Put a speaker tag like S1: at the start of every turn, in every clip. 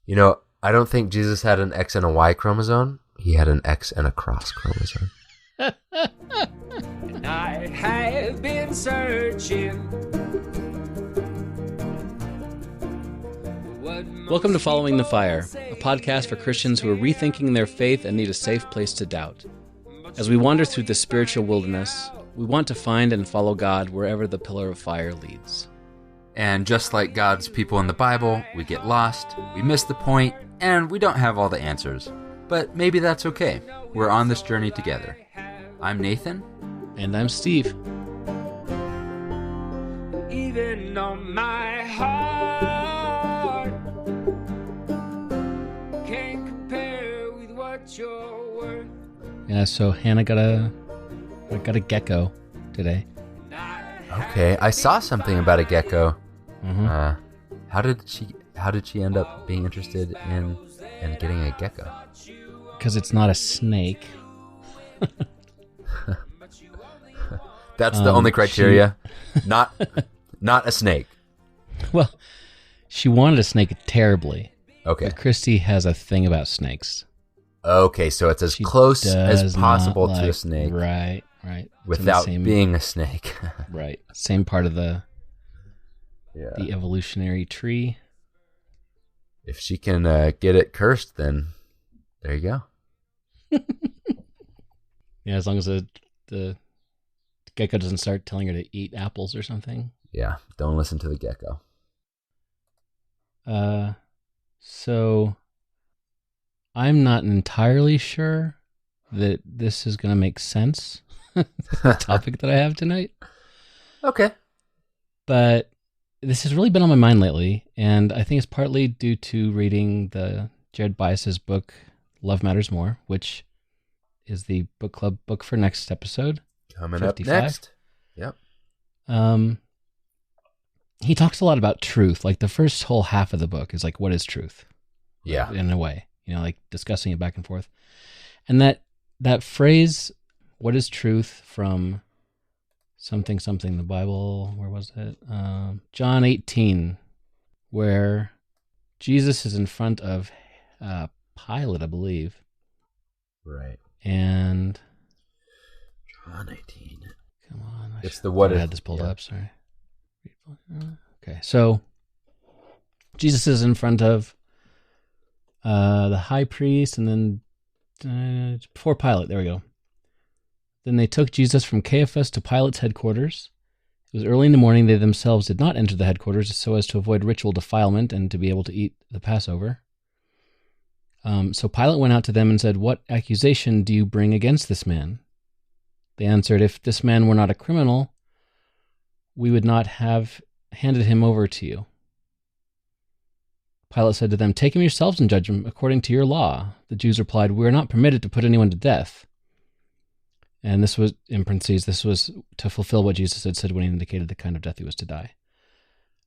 S1: I don't think Jesus had an X and a Y chromosome. He had an X and a cross chromosome.
S2: And I have been searching.
S3: Welcome to Following the Fire, a podcast for Christians who are rethinking their faith and need a safe place to doubt. As we wander through the spiritual wilderness, we want to find and follow God wherever the pillar of fire leads.
S4: And just like God's people in the Bible, we get lost, we miss the point, and we don't have all the answers. But maybe that's okay. We're on this journey together. I'm Nathan.
S3: And I'm Steve.
S2: Even on my heart can't compare with what you're worth.
S3: Yeah, so Hannah got a gecko today.
S1: Okay, I saw something about a gecko.
S3: Mm-hmm.
S1: How did she end up being interested in getting a gecko?
S3: Because it's not a snake.
S1: That's the only criteria. Not a snake.
S3: Well, she wanted a snake terribly.
S1: Okay.
S3: But Kristi has a thing about snakes.
S1: Okay, so it's as
S3: She
S1: close as
S3: does
S1: possible
S3: not
S1: to a
S3: like-
S1: snake.
S3: Right. It's in the
S1: Without
S3: same-
S1: being a snake.
S3: Right. Same part of the
S1: Yeah.
S3: evolutionary tree.
S1: If she can get it cursed, then there you go.
S3: Yeah, as long as the gecko doesn't start telling her to eat apples or something.
S1: Yeah, don't listen to the gecko.
S3: So I'm not entirely sure that this is going to make sense, the topic that I have tonight.
S1: Okay.
S3: But this has really been on my mind lately, and I think it's partly due to reading the Jared Bias's book, Love Matters More, which is the book club book for next episode.
S1: Coming
S3: 55.
S1: up next. Yep.
S3: He talks a lot about truth. Like the first whole half of the book is like, what is truth?
S1: Yeah.
S3: In a way, like discussing it back and forth. And that phrase, what is truth, from something, the Bible, where was it? John 18, where Jesus is in front of Pilate, I believe.
S1: Right.
S3: And
S1: John 18.
S3: come on.
S1: It's the what
S3: I
S1: if.
S3: had this pulled
S1: Yeah.
S3: up, sorry. Okay, so Jesus is in front of the high priest, and then before Pilate, there we go. Then they took Jesus from Caiaphas to Pilate's headquarters. It was early in the morning. They themselves did not enter the headquarters so as to avoid ritual defilement and to be able to eat the Passover. So Pilate went out to them and said, "What accusation do you bring against this man?" They answered, "If this man were not a criminal, we would not have handed him over to you." Pilate said to them, "Take him yourselves and judge him according to your law." The Jews replied, "We are not permitted to put anyone to death." And this was, in parentheses, this was to fulfill what Jesus had said when he indicated the kind of death he was to die.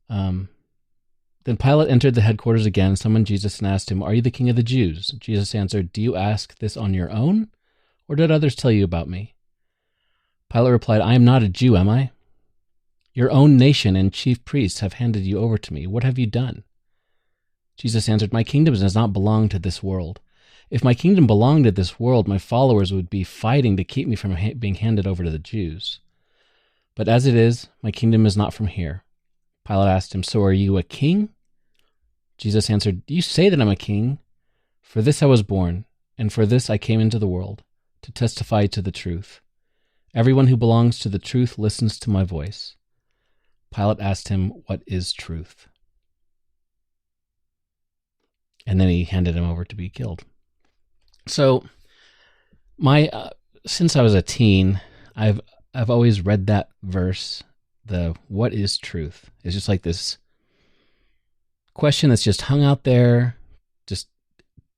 S3: Then Pilate entered the headquarters again, summoned Jesus, and asked him, "Are you the king of the Jews?" Jesus answered, "Do you ask this on your own, or did others tell you about me?" Pilate replied, "I am not a Jew, am I? Your own nation and chief priests have handed you over to me. What have you done?" Jesus answered, "My kingdom does not belong to this world. If my kingdom belonged to this world, my followers would be fighting to keep me from being handed over to the Jews. But as it is, my kingdom is not from here." Pilate asked him, "So are you a king?" Jesus answered, "You say that I'm a king. For this I was born, and for this I came into the world, to testify to the truth. Everyone who belongs to the truth listens to my voice." Pilate asked him, "What is truth?" And then he handed him over to be killed. So, since I was a teen, I've always read that verse, the "what is truth?" It's just like this question that's just hung out there, just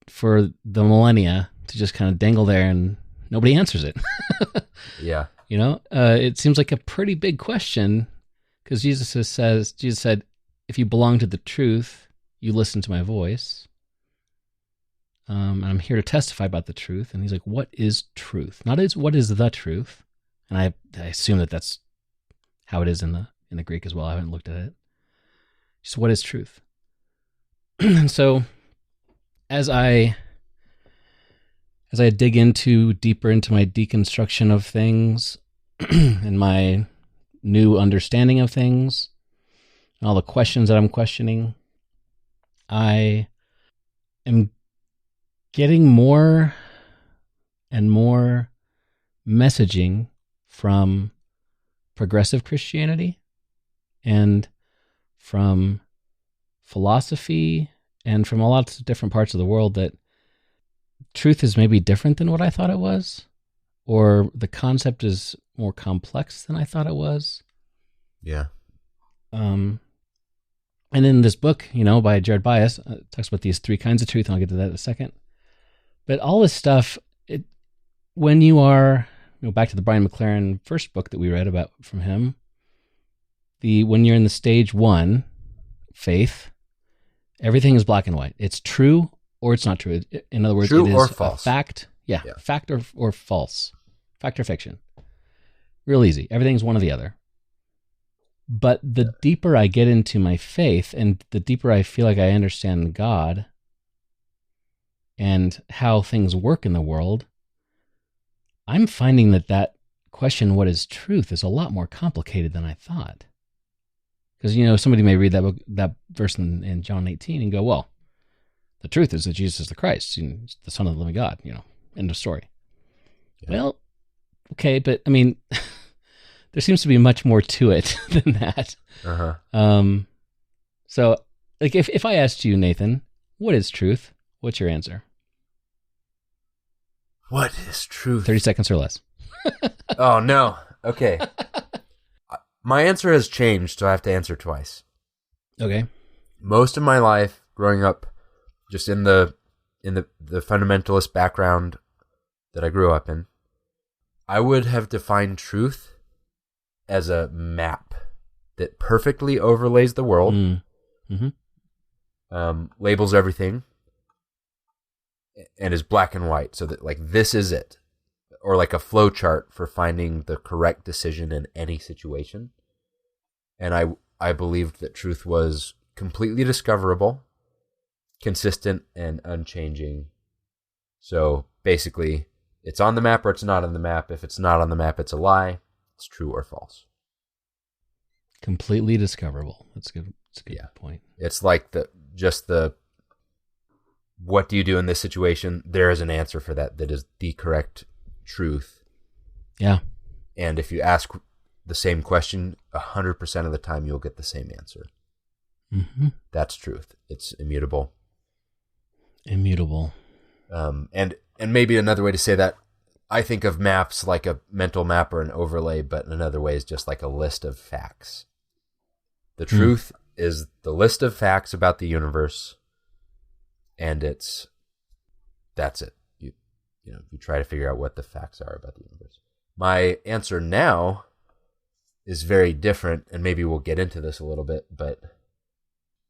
S3: for the millennia to just kind of dangle there, and nobody answers it.
S1: Yeah.
S3: It seems like a pretty big question, because Jesus said, "If you belong to the truth, you listen to my voice. And I'm here to testify about the truth." And he's like, "What is truth?" Not what is the truth. And I assume that that's how it is in the Greek as well. I haven't looked at it. Just what is truth? And so as I dig deeper into my deconstruction of things and my new understanding of things, and all the questions that I'm questioning, I am getting more and more messaging from progressive Christianity and from philosophy and from a lot of different parts of the world that truth is maybe different than what I thought it was, or the concept is more complex than I thought it was.
S1: Yeah.
S3: And in this book, by Jared Bias, it talks about these 3 kinds of truth, and I'll get to that in a second. But all this stuff, when you are, back to the Brian McLaren first book that we read about from him, when you're in the stage 1, faith, everything is black and white. It's true or it's not true. In other words,
S1: true
S3: it is
S1: or false.
S3: A fact. Yeah, fact or false. Fact or fiction. Real easy. Everything's one or the other. But the deeper I get into my faith and the deeper I feel like I understand God and how things work in the world, I'm finding that question, what is truth, is a lot more complicated than I thought. Because, somebody may read that verse in John 18 and go, well, the truth is that Jesus is the Christ, the Son of the living God, end of story. Yeah. Well, okay, but I mean, there seems to be much more to it than that.
S1: Uh-huh.
S3: So, like, if I asked you, Nathan, what is truth? What's your answer?
S1: What is truth?
S3: 30 seconds or less.
S1: Oh, no. Okay. My answer has changed, so I have to answer twice.
S3: Okay.
S1: Most of my life, growing up, just in the fundamentalist background that I grew up in, I would have defined truth as a map that perfectly overlays the world, labels everything, and is black and white, so that, like, this is it. Or like a flow chart for finding the correct decision in any situation. And I believed that truth was completely discoverable, consistent, and unchanging. So basically, it's on the map or it's not on the map. If it's not on the map, it's a lie. It's true or false.
S3: Completely discoverable. That's a good point.
S1: It's like what do you do in this situation? There is an answer for that is the correct truth.
S3: Yeah.
S1: And if you ask the same question, 100% of the time you'll get the same answer.
S3: Mm-hmm.
S1: That's truth. It's immutable.
S3: Immutable.
S1: And maybe another way to say that, I think of maps like a mental map or an overlay, but another way is just like a list of facts. The truth is the list of facts about the universe, and that's it. You try to figure out what the facts are about the universe. My answer now is very different, and maybe we'll get into this a little bit, but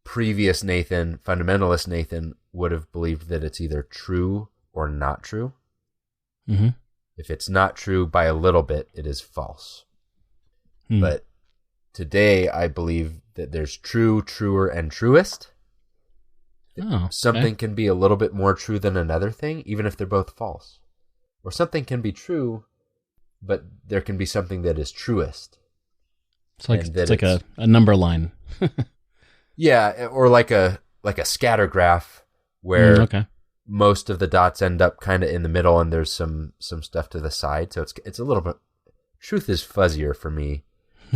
S1: previous Nathan, fundamentalist Nathan, would have believed that it's either true or not true.
S3: Mm-hmm.
S1: If it's not true by a little bit, it is false. But today, I believe that there's true, truer, and truest. Something can be a little bit more true than another thing, even if they're both false. Or something can be true, but there can be something that is truest.
S3: It's like a number line.
S1: Yeah, or like a scatter graph where most of the dots end up kind of in the middle, and there's some stuff to the side. So it's a little bit. Truth is fuzzier for me,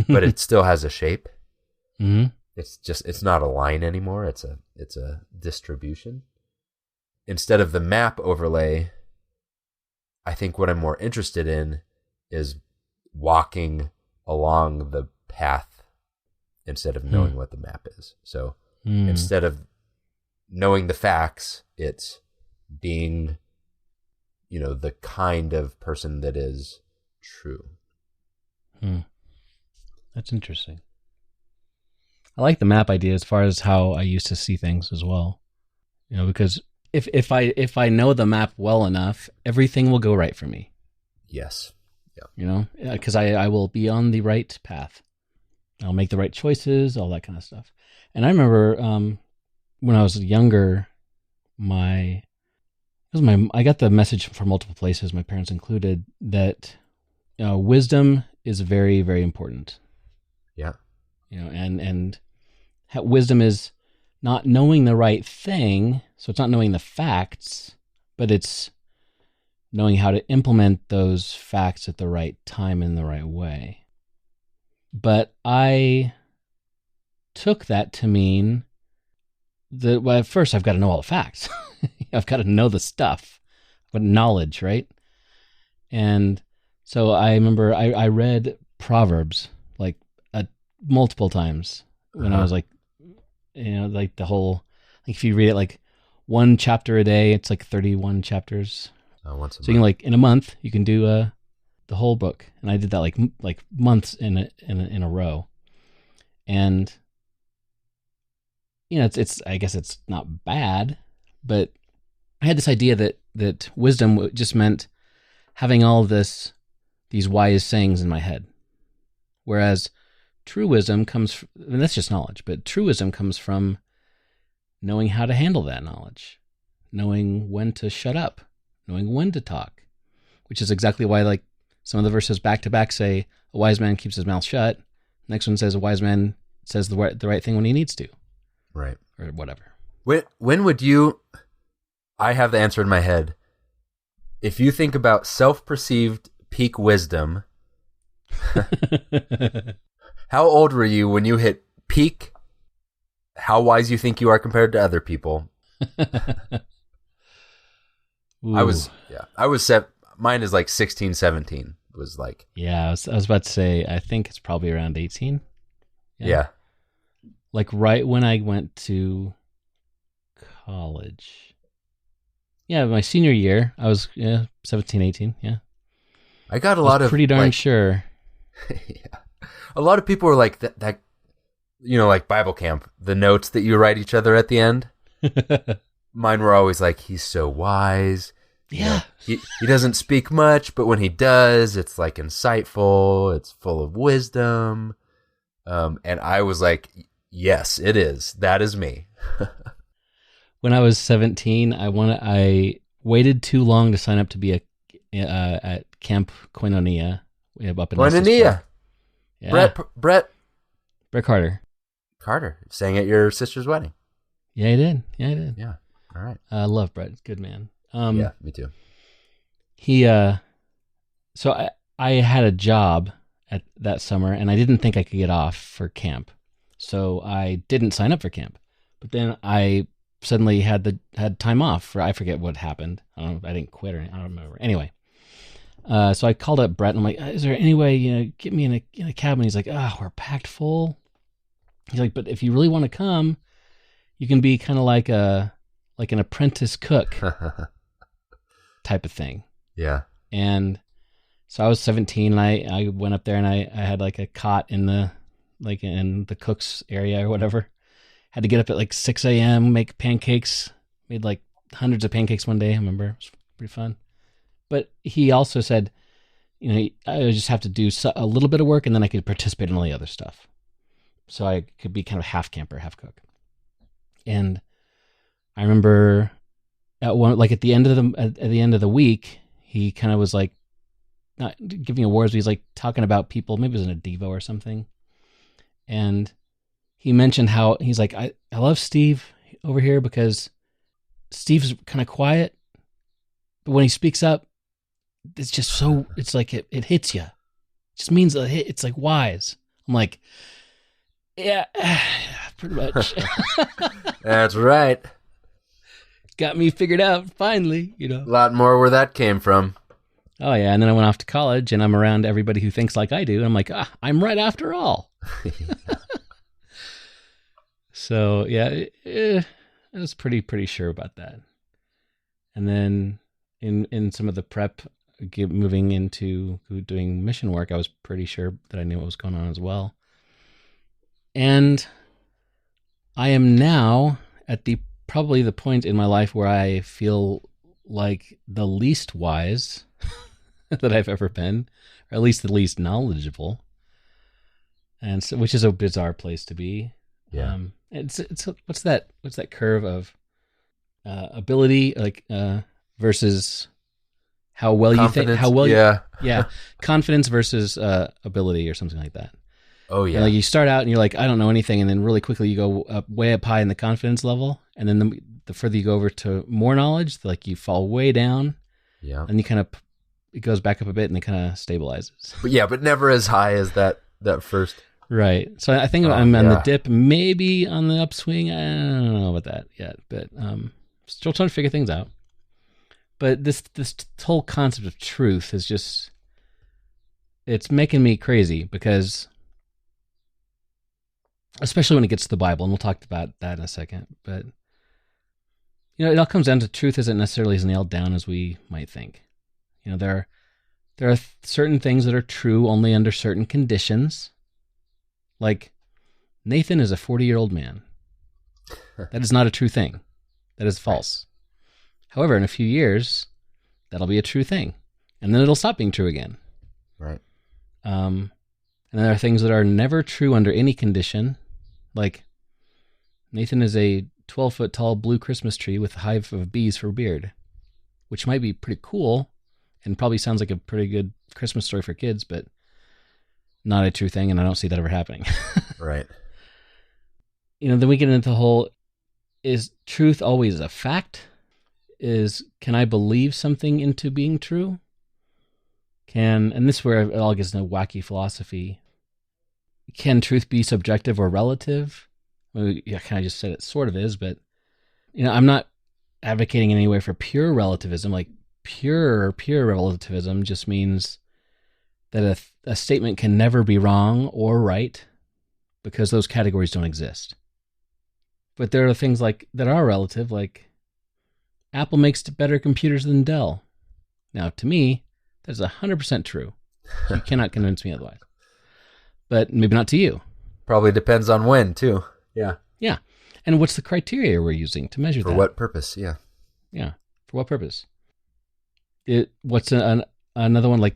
S1: but it still has a shape.
S3: Mm-hmm.
S1: It's not a line anymore. It's a distribution. Instead of the map overlay, I think what I'm more interested in is walking along the path instead of knowing what the map is. So instead of knowing the facts, it's being, the kind of person that is true.
S3: That's interesting. I like the map idea as far as how I used to see things as well. Because if I know the map well enough, everything will go right for me.
S1: Yes. Yeah.
S3: Because I will be on the right path. I'll make the right choices, all that kind of stuff. And I remember when I was younger, I got the message from multiple places, my parents included, that wisdom is very, very important.
S1: Yeah.
S3: And wisdom is not knowing the right thing, so it's not knowing the facts, but it's knowing how to implement those facts at the right time in the right way. But I took that to mean that, well, at first I've got to know all the facts. I've got to know the stuff, but knowledge, right? And so I remember I read Proverbs like multiple times when I was like, like the whole, like if you read it like one chapter a day, it's like 31 chapters.
S1: Once a
S3: so you can like in a month you can do the whole book, and I did that like months in a row, and it's I guess it's not bad, but I had this idea that wisdom just meant having all these wise sayings in my head, whereas true wisdom comes and that's just knowledge, but true wisdom comes from knowing how to handle that knowledge, knowing when to shut up, knowing when to talk, which is exactly why like some of the verses back to back say a wise man keeps his mouth shut. Next one says a wise man says the right thing when he needs to.
S1: Right.
S3: Or whatever.
S1: When would you, I have the answer in my head. If you think about self-perceived peak wisdom, how old were you when you hit peak, how wise you think you are compared to other people? Mine is like 16, 17 was like.
S3: Yeah, I was about to say, I think it's probably around 18.
S1: Yeah.
S3: Like right when I went to college. Yeah, my senior year, I was 17, 18, yeah.
S1: I got a lot of...
S3: pretty darn sure.
S1: Yeah. A lot of people were like, that, like Bible camp, the notes that you write each other at the end. Mine were always like, he's so wise.
S3: Yeah.
S1: He doesn't speak much, but when he does, it's like insightful. It's full of wisdom. And I was like, yes, it is. That is me.
S3: When I was 17, I waited too long to sign up to be at Camp Koinonia up in
S1: Koinonia.
S3: Yeah.
S1: Brett
S3: Carter
S1: sang at your sister's wedding.
S3: Yeah, he did.
S1: Yeah. All right.
S3: I love Brett. Good man.
S1: Yeah, me too.
S3: He so I had a job at that summer, and I didn't think I could get off for camp, so I didn't sign up for camp. But then I suddenly had time off for, I forget what happened. I didn't quit or anything. I don't remember. Anyway, so I called up Brett and I'm like, is there any way, get me in a cabin? He's like, we're packed full. He's like, but if you really want to come, you can be kind of like an apprentice cook type of thing.
S1: Yeah.
S3: And so I was 17 and I went up there and I had like a cot in the cook's area or whatever. Had to get up at like 6 a.m., make pancakes, made like hundreds of pancakes one day. I remember it was pretty fun. But he also said, I would just have to do a little bit of work and then I could participate in all the other stuff. So I could be kind of half camper, half cook. And I remember at the end of the week, he kind of was like, not giving awards, but he's like talking about people, maybe it was in a Devo or something. And he mentioned how he's like, I love Steve over here because Steve's kind of quiet, but when he speaks up, it's just so, it's like it hits you. It just means it's like wise. I'm like, yeah, pretty much.
S1: That's right.
S3: Got me figured out finally,
S1: A lot more where that came from.
S3: Oh yeah, and then I went off to college and I'm around everybody who thinks like I do. And I'm like, I'm right after all. So yeah, I was pretty sure about that. And then in some of the prep, moving into doing mission work, I was pretty sure that I knew what was going on as well. And I am now at probably the point in my life where I feel like the least wise that I've ever been, or at least the least knowledgeable. And so, which is a bizarre place to be.
S1: Yeah.
S3: It's what's that curve of ability, like versus how well you think,
S1: Confidence,
S3: how well,
S1: yeah.
S3: confidence versus ability or something like that.
S1: Oh yeah.
S3: And, like, you start out and you're like, I don't know anything, and then really quickly you go way up high in the confidence level, and then the further you go over to more knowledge, like you fall way down,
S1: Yeah.
S3: and you kind of it goes back up a bit, and it kind of stabilizes.
S1: But never as high as that first.
S3: Right. So I think I'm on the dip, maybe on the upswing. I don't know about that yet, but still trying to figure things out. But this whole concept of truth is just, it's making me crazy, because especially when it gets to the Bible, and we'll talk about that in a second, but it all comes down to truth isn't necessarily as nailed down as we might think. There are certain things that are true only under certain conditions. Like, Nathan is a 40-year-old man. That is not a true thing. That is false. Right. However, in a few years, that'll be a true thing. And then it'll stop being true again.
S1: Right.
S3: And there are things that are never true under any condition. Like, Nathan is a 12-foot tall blue Christmas tree with a hive of bees for a beard, which might be pretty cool and probably sounds like a pretty good Christmas story for kids, but not a true thing, and I don't see that ever happening.
S1: Right.
S3: Then we get into the whole, is truth always a fact? Can I believe something into being true? And this is where it all gets into wacky philosophy. Can truth be subjective or relative? Well, I kind of just said it sort of is, but I'm not advocating in any way for pure relativism. Like, pure relativism just means that a statement can never be wrong or right, because those categories don't exist. But there are things that are relative, like Apple makes better computers than Dell. Now, to me, that's 100% true. You cannot convince me otherwise. But maybe not to you.
S1: Probably depends on when, too. Yeah.
S3: Yeah. And what's the criteria we're using to measure that?
S1: For what purpose? Yeah.
S3: Yeah. For what purpose? What's another one? Like,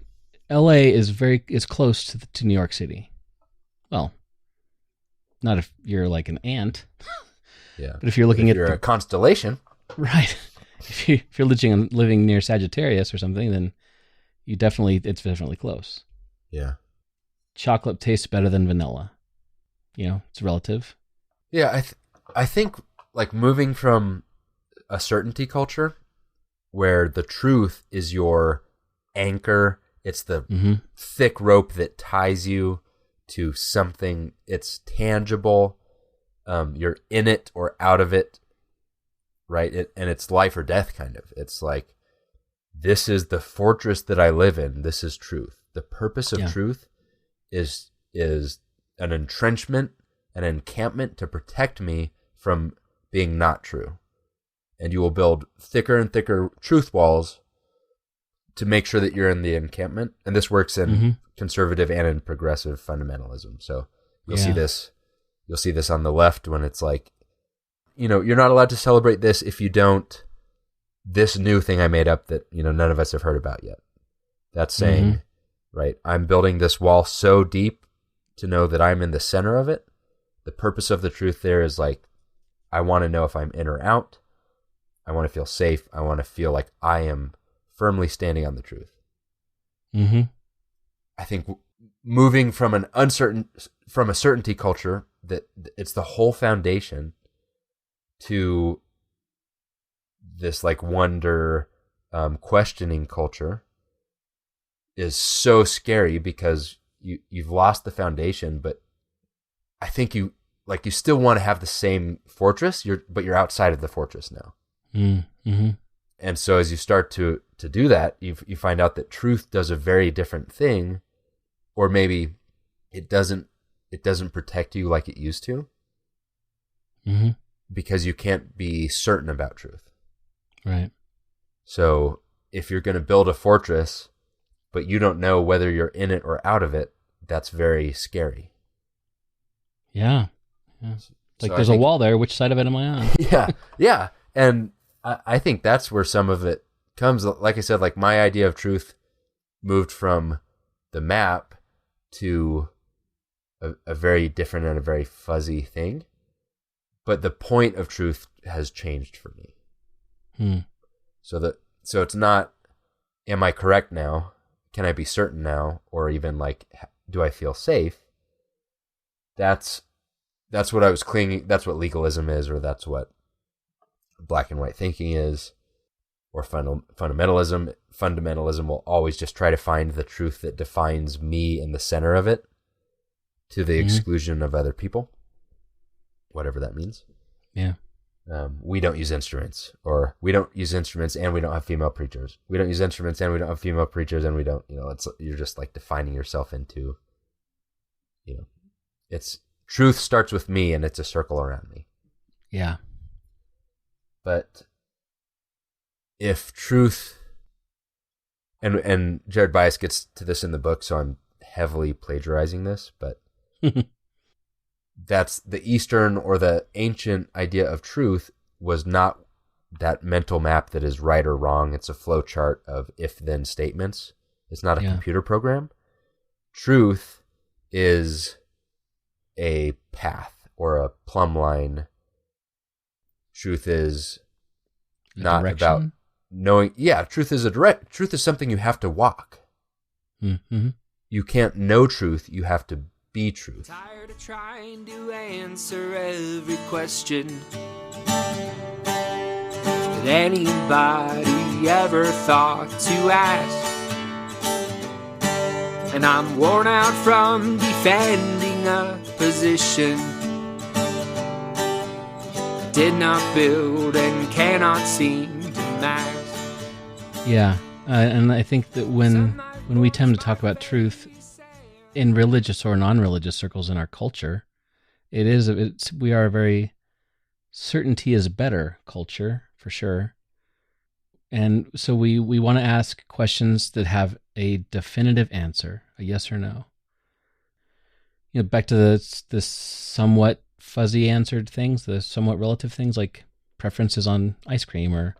S3: LA is close to New York City. Well, not if you're like an ant.
S1: Yeah.
S3: But if you're looking at
S1: a constellation.
S3: Right. If you're living near Sagittarius or something, then it's definitely close.
S1: Yeah.
S3: Chocolate tastes better than vanilla. It's relative.
S1: Yeah, I think, like, moving from a certainty culture where the truth is your anchor, it's the thick rope that ties you to something, it's tangible, you're in it or out of it, right? And it's life or death, kind of. It's like, this is the fortress that I live in, this is truth. The purpose of truth is an entrenchment, an encampment to protect me from being not true. And you will build thicker and thicker truth walls to make sure that you're in the encampment. And this works in conservative and in progressive fundamentalism. So you'll see this on the left when it's like, you're not allowed to celebrate this if you don't, this new thing I made up that, none of us have heard about yet. That's saying, right, I'm building this wall so deep to know that I'm in the center of it. The purpose of the truth there is like, I want to know if I'm in or out. I want to feel safe. I want to feel like I am firmly standing on the truth.
S3: Mm-hmm.
S1: I think moving from a certainty culture that it's the whole foundation to this like wonder, questioning culture is so scary, because you've lost the foundation, but I think you still want to have the same fortress, but you're outside of the fortress now.
S3: Mm-hmm.
S1: And so as you start to do that, you find out that truth does a very different thing, or maybe it doesn't protect you like it used to, because you can't be certain about truth.
S3: Right.
S1: So if you're going to build a fortress, but you don't know whether you're in it or out of it, that's very scary.
S3: Yeah. Like, so there's a wall there. Which side of it am I on?
S1: Yeah. And I think that's where some of it comes. Like I said, like, my idea of truth moved from the map to a very different and a very fuzzy thing. But the point of truth has changed for me. So it's not, am I correct now? Can I be certain now? Or even like, do I feel safe? That's what I was clinging. That's what legalism is, or that's what black and white thinking is, or fundamentalism. Fundamentalism will always just try to find the truth that defines me in the center of it, to the exclusion of other people, whatever that means.
S3: Yeah.
S1: We don't use instruments, or we don't use instruments and we don't have female preachers. We don't use instruments and we don't have female preachers, and we don't, you're just like defining yourself into, it's truth starts with me and it's a circle around me.
S3: Yeah.
S1: But if truth, and Jared Bias gets to this in the book, so I'm heavily plagiarizing this, but that's the Eastern or the ancient idea of truth was not that mental map that is right or wrong. It's a flow chart of if-then statements. It's not a computer program. Truth is a path or a plumb line. Truth is not about knowing. Yeah, truth is truth is something you have to walk.
S3: Mm-hmm.
S1: You can't know truth. You have to be truth.
S2: Tired of trying to answer every question that anybody ever thought to ask. And I'm worn out from defending a position I did not build and cannot seem to master.
S3: Yeah, and I think that when we tend to talk about truth in religious or non-religious circles in our culture, we are a very certainty is better culture, for sure. And so we want to ask questions that have a definitive answer, a yes or no. Back to this somewhat fuzzy answered things, the somewhat relative things like preferences on ice cream or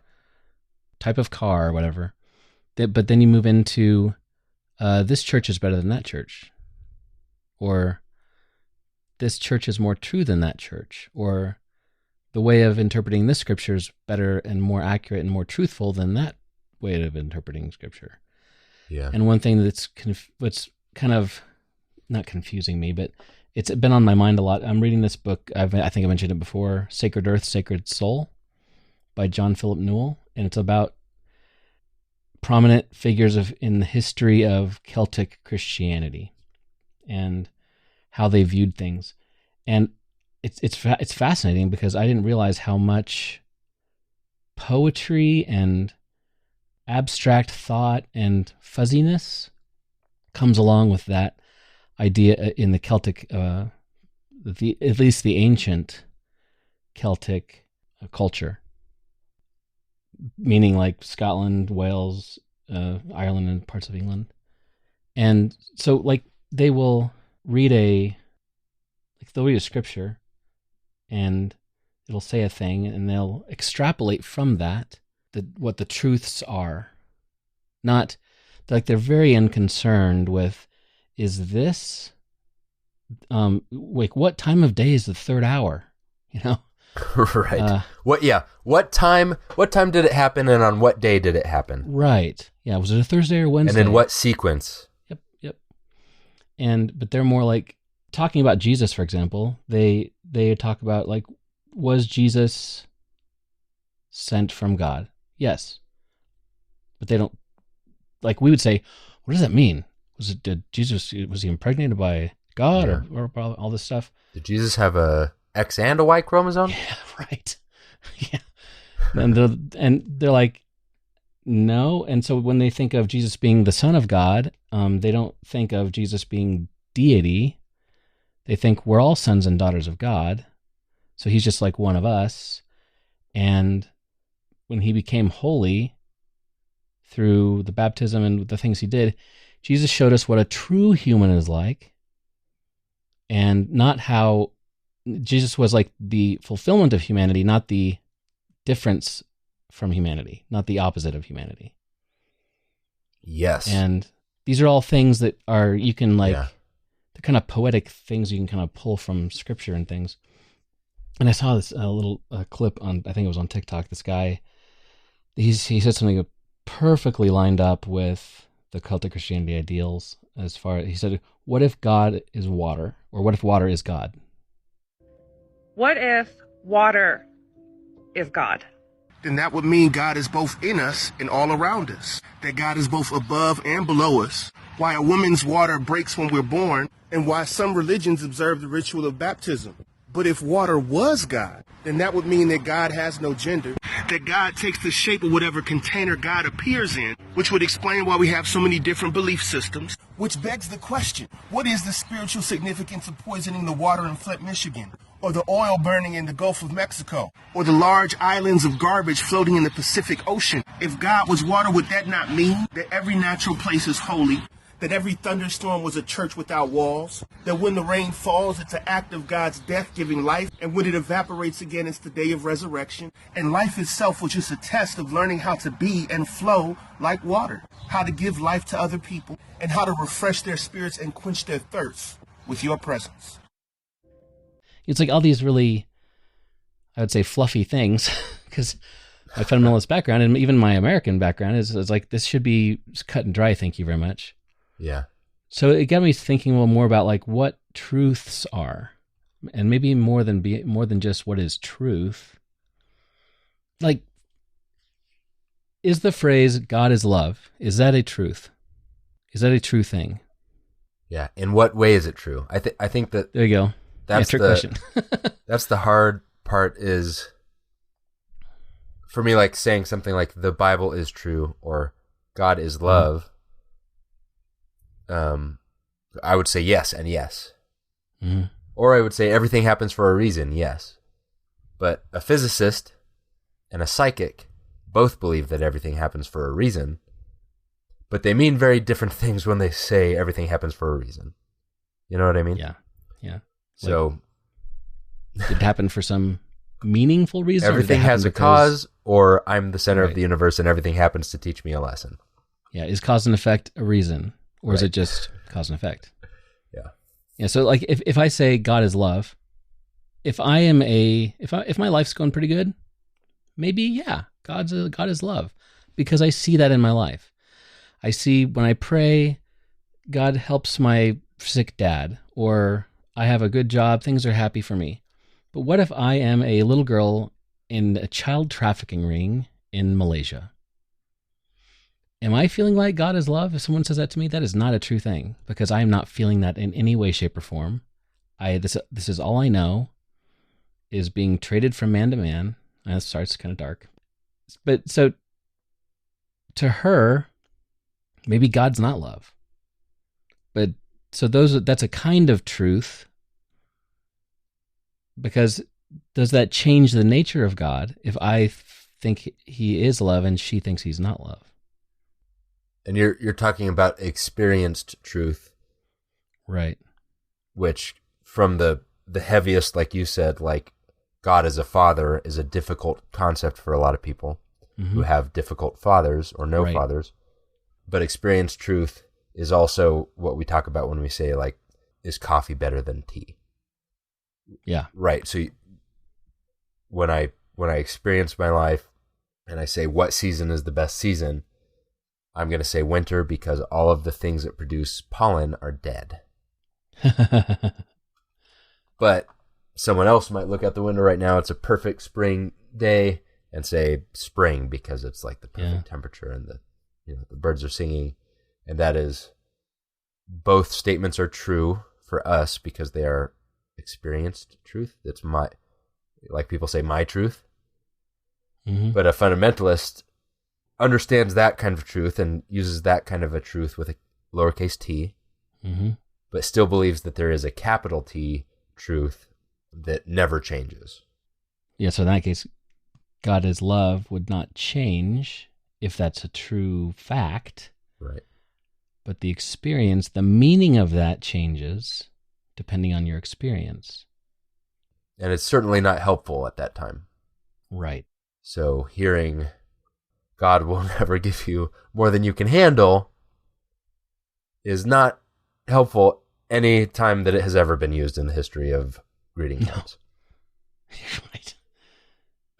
S3: type of car or whatever. But then you move into this church is better than that church. Or this church is more true than that church. Or the way of interpreting this scripture is better and more accurate and more truthful than that way of interpreting scripture.
S1: Yeah.
S3: And one thing what's kind of not confusing me, but it's been on my mind a lot. I'm reading this book. I think I mentioned it before, Sacred Earth, Sacred Soul by John Philip Newell. And it's about prominent figures in the history of Celtic Christianity and how they viewed things. And it's fascinating because I didn't realize how much poetry and abstract thought and fuzziness comes along with that idea in the Celtic, at least the ancient Celtic culture, meaning like Scotland, Wales, Ireland, and parts of England. And so like they will they'll read a scripture and it'll say a thing and they'll extrapolate from that what the truths are. Not like they're very unconcerned with, is this like what time of day is the third hour?
S1: Right. What time did it happen and on what day did it happen?
S3: Right. Yeah, was it a Thursday or Wednesday?
S1: And in what sequence?
S3: Yep. But they're more like talking about Jesus, for example. They talk about like, was Jesus sent from God? Yes. But they don't, like we would say, what does that mean? Was he impregnated by God or all this stuff?
S1: Did Jesus have a X and a Y chromosome?
S3: Yeah, right. Yeah. And they're like, no. And so when they think of Jesus being the Son of God, they don't think of Jesus being deity. They think we're all sons and daughters of God. So he's just like one of us. And when he became holy through the baptism and the things he did, Jesus showed us what a true human is like, and not how Jesus was like the fulfillment of humanity, not the difference from humanity, not the opposite of humanity.
S1: Yes.
S3: And these are all things that are, you can like, they're kind of poetic things you can kind of pull from scripture and things. And I saw this little clip on, I think it was on TikTok. This guy he said something perfectly lined up with the cult of Christianity ideals. As far as he said, what if God is water, or what if water is God?
S5: What if water is God?
S6: Then that would mean God is both in us and all around us. That God is both above and below us. Why a woman's water breaks when we're born, and why some religions observe the ritual of baptism. But if water was God, then that would mean that God has no gender, that God takes the shape of whatever container God appears in, which would explain why we have so many different belief systems, which begs the question, what is the spiritual significance of poisoning the water in Flint, Michigan, or the oil burning in the Gulf of Mexico, or the large islands of garbage floating in the Pacific Ocean? If God was water, would that not mean that every natural place is holy? That every thunderstorm was a church without walls, that when the rain falls, it's an act of God's death giving life, and when it evaporates again, it's the day of resurrection, and life itself was just a test of learning how to be and flow like water, how to give life to other people, and how to refresh their spirits and quench their thirst with your presence.
S3: It's like all these really, I would say, fluffy things, because my fundamentalist background and even my American background is like, this should be cut and dry, thank you very much.
S1: Yeah.
S3: So it got me thinking a little more about like what truths are, and maybe more than just what is truth. Like, is the phrase "God is love"? Is that a truth? Is that a true thing?
S1: Yeah. In what way is it true? I think that
S3: There you go.
S1: that's
S3: trick
S1: the
S3: question.
S1: that's the hard part. Is for me, like saying something like the Bible is true or God is love. I would say yes and yes.
S3: Mm-hmm.
S1: Or I would say everything happens for a reason, yes. But a physicist and a psychic both believe that everything happens for a reason, but they mean very different things when they say everything happens for a reason. You know what I mean?
S3: Yeah.
S1: So
S3: did it happen for some meaningful reason?
S1: Everything has a cause, or I'm the center of the universe and everything happens to teach me a lesson.
S3: Yeah. Is cause and effect a reason? Or is it just cause and effect? Yeah. So like if I say God is love, if my life's going pretty good, maybe God is love, because I see that in my life. I see when I pray, God helps my sick dad, or I have a good job, things are happy for me. But what if I am a little girl in a child trafficking ring in Malaysia? Am I feeling like God is love? If someone says that to me, that is not a true thing, because I am not feeling that in any way, shape, or form. This is all I know, is being traded from man to man. Sorry, it's kind of dark. But so to her, maybe God's not love. But so that's a kind of truth, because does that change the nature of God if I think he is love and she thinks he's not love?
S1: And you're talking about experienced truth.
S3: Right.
S1: Which from the heaviest, like you said, like God as a father is a difficult concept for a lot of people who have difficult fathers or no fathers. But experienced truth is also what we talk about when we say, like, is coffee better than tea?
S3: Yeah.
S1: Right. So when I experience my life and I say what season is the best season, I'm going to say winter, because all of the things that produce pollen are dead. But someone else might look out the window right now, it's a perfect spring day, and say spring because it's like the perfect temperature and the birds are singing. And that is, both statements are true for us because they are experienced truth. It's like people say, my truth. Mm-hmm. But a fundamentalist understands that kind of truth and uses that kind of a truth with a lowercase t, but still believes that there is a capital T truth that never changes.
S3: Yeah, so in that case, God is love would not change if that's a true fact.
S1: Right.
S3: But the experience, the meaning of that changes depending on your experience.
S1: And it's certainly not helpful at that time.
S3: Right.
S1: So hearing God will never give you more than you can handle is not helpful any time that it has ever been used in the history of greeting cards.
S3: Right.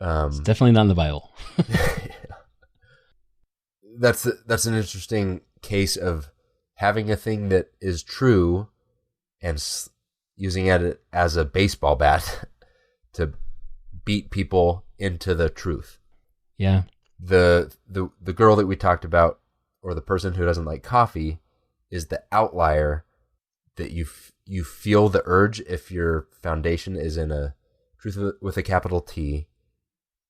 S3: It's definitely not in the Bible.
S1: that's an interesting case of having a thing that is true and using it as a baseball bat to beat people into the truth.
S3: Yeah.
S1: The girl that we talked about, or the person who doesn't like coffee, is the outlier that you feel the urge, if your foundation is in a truth with a capital T,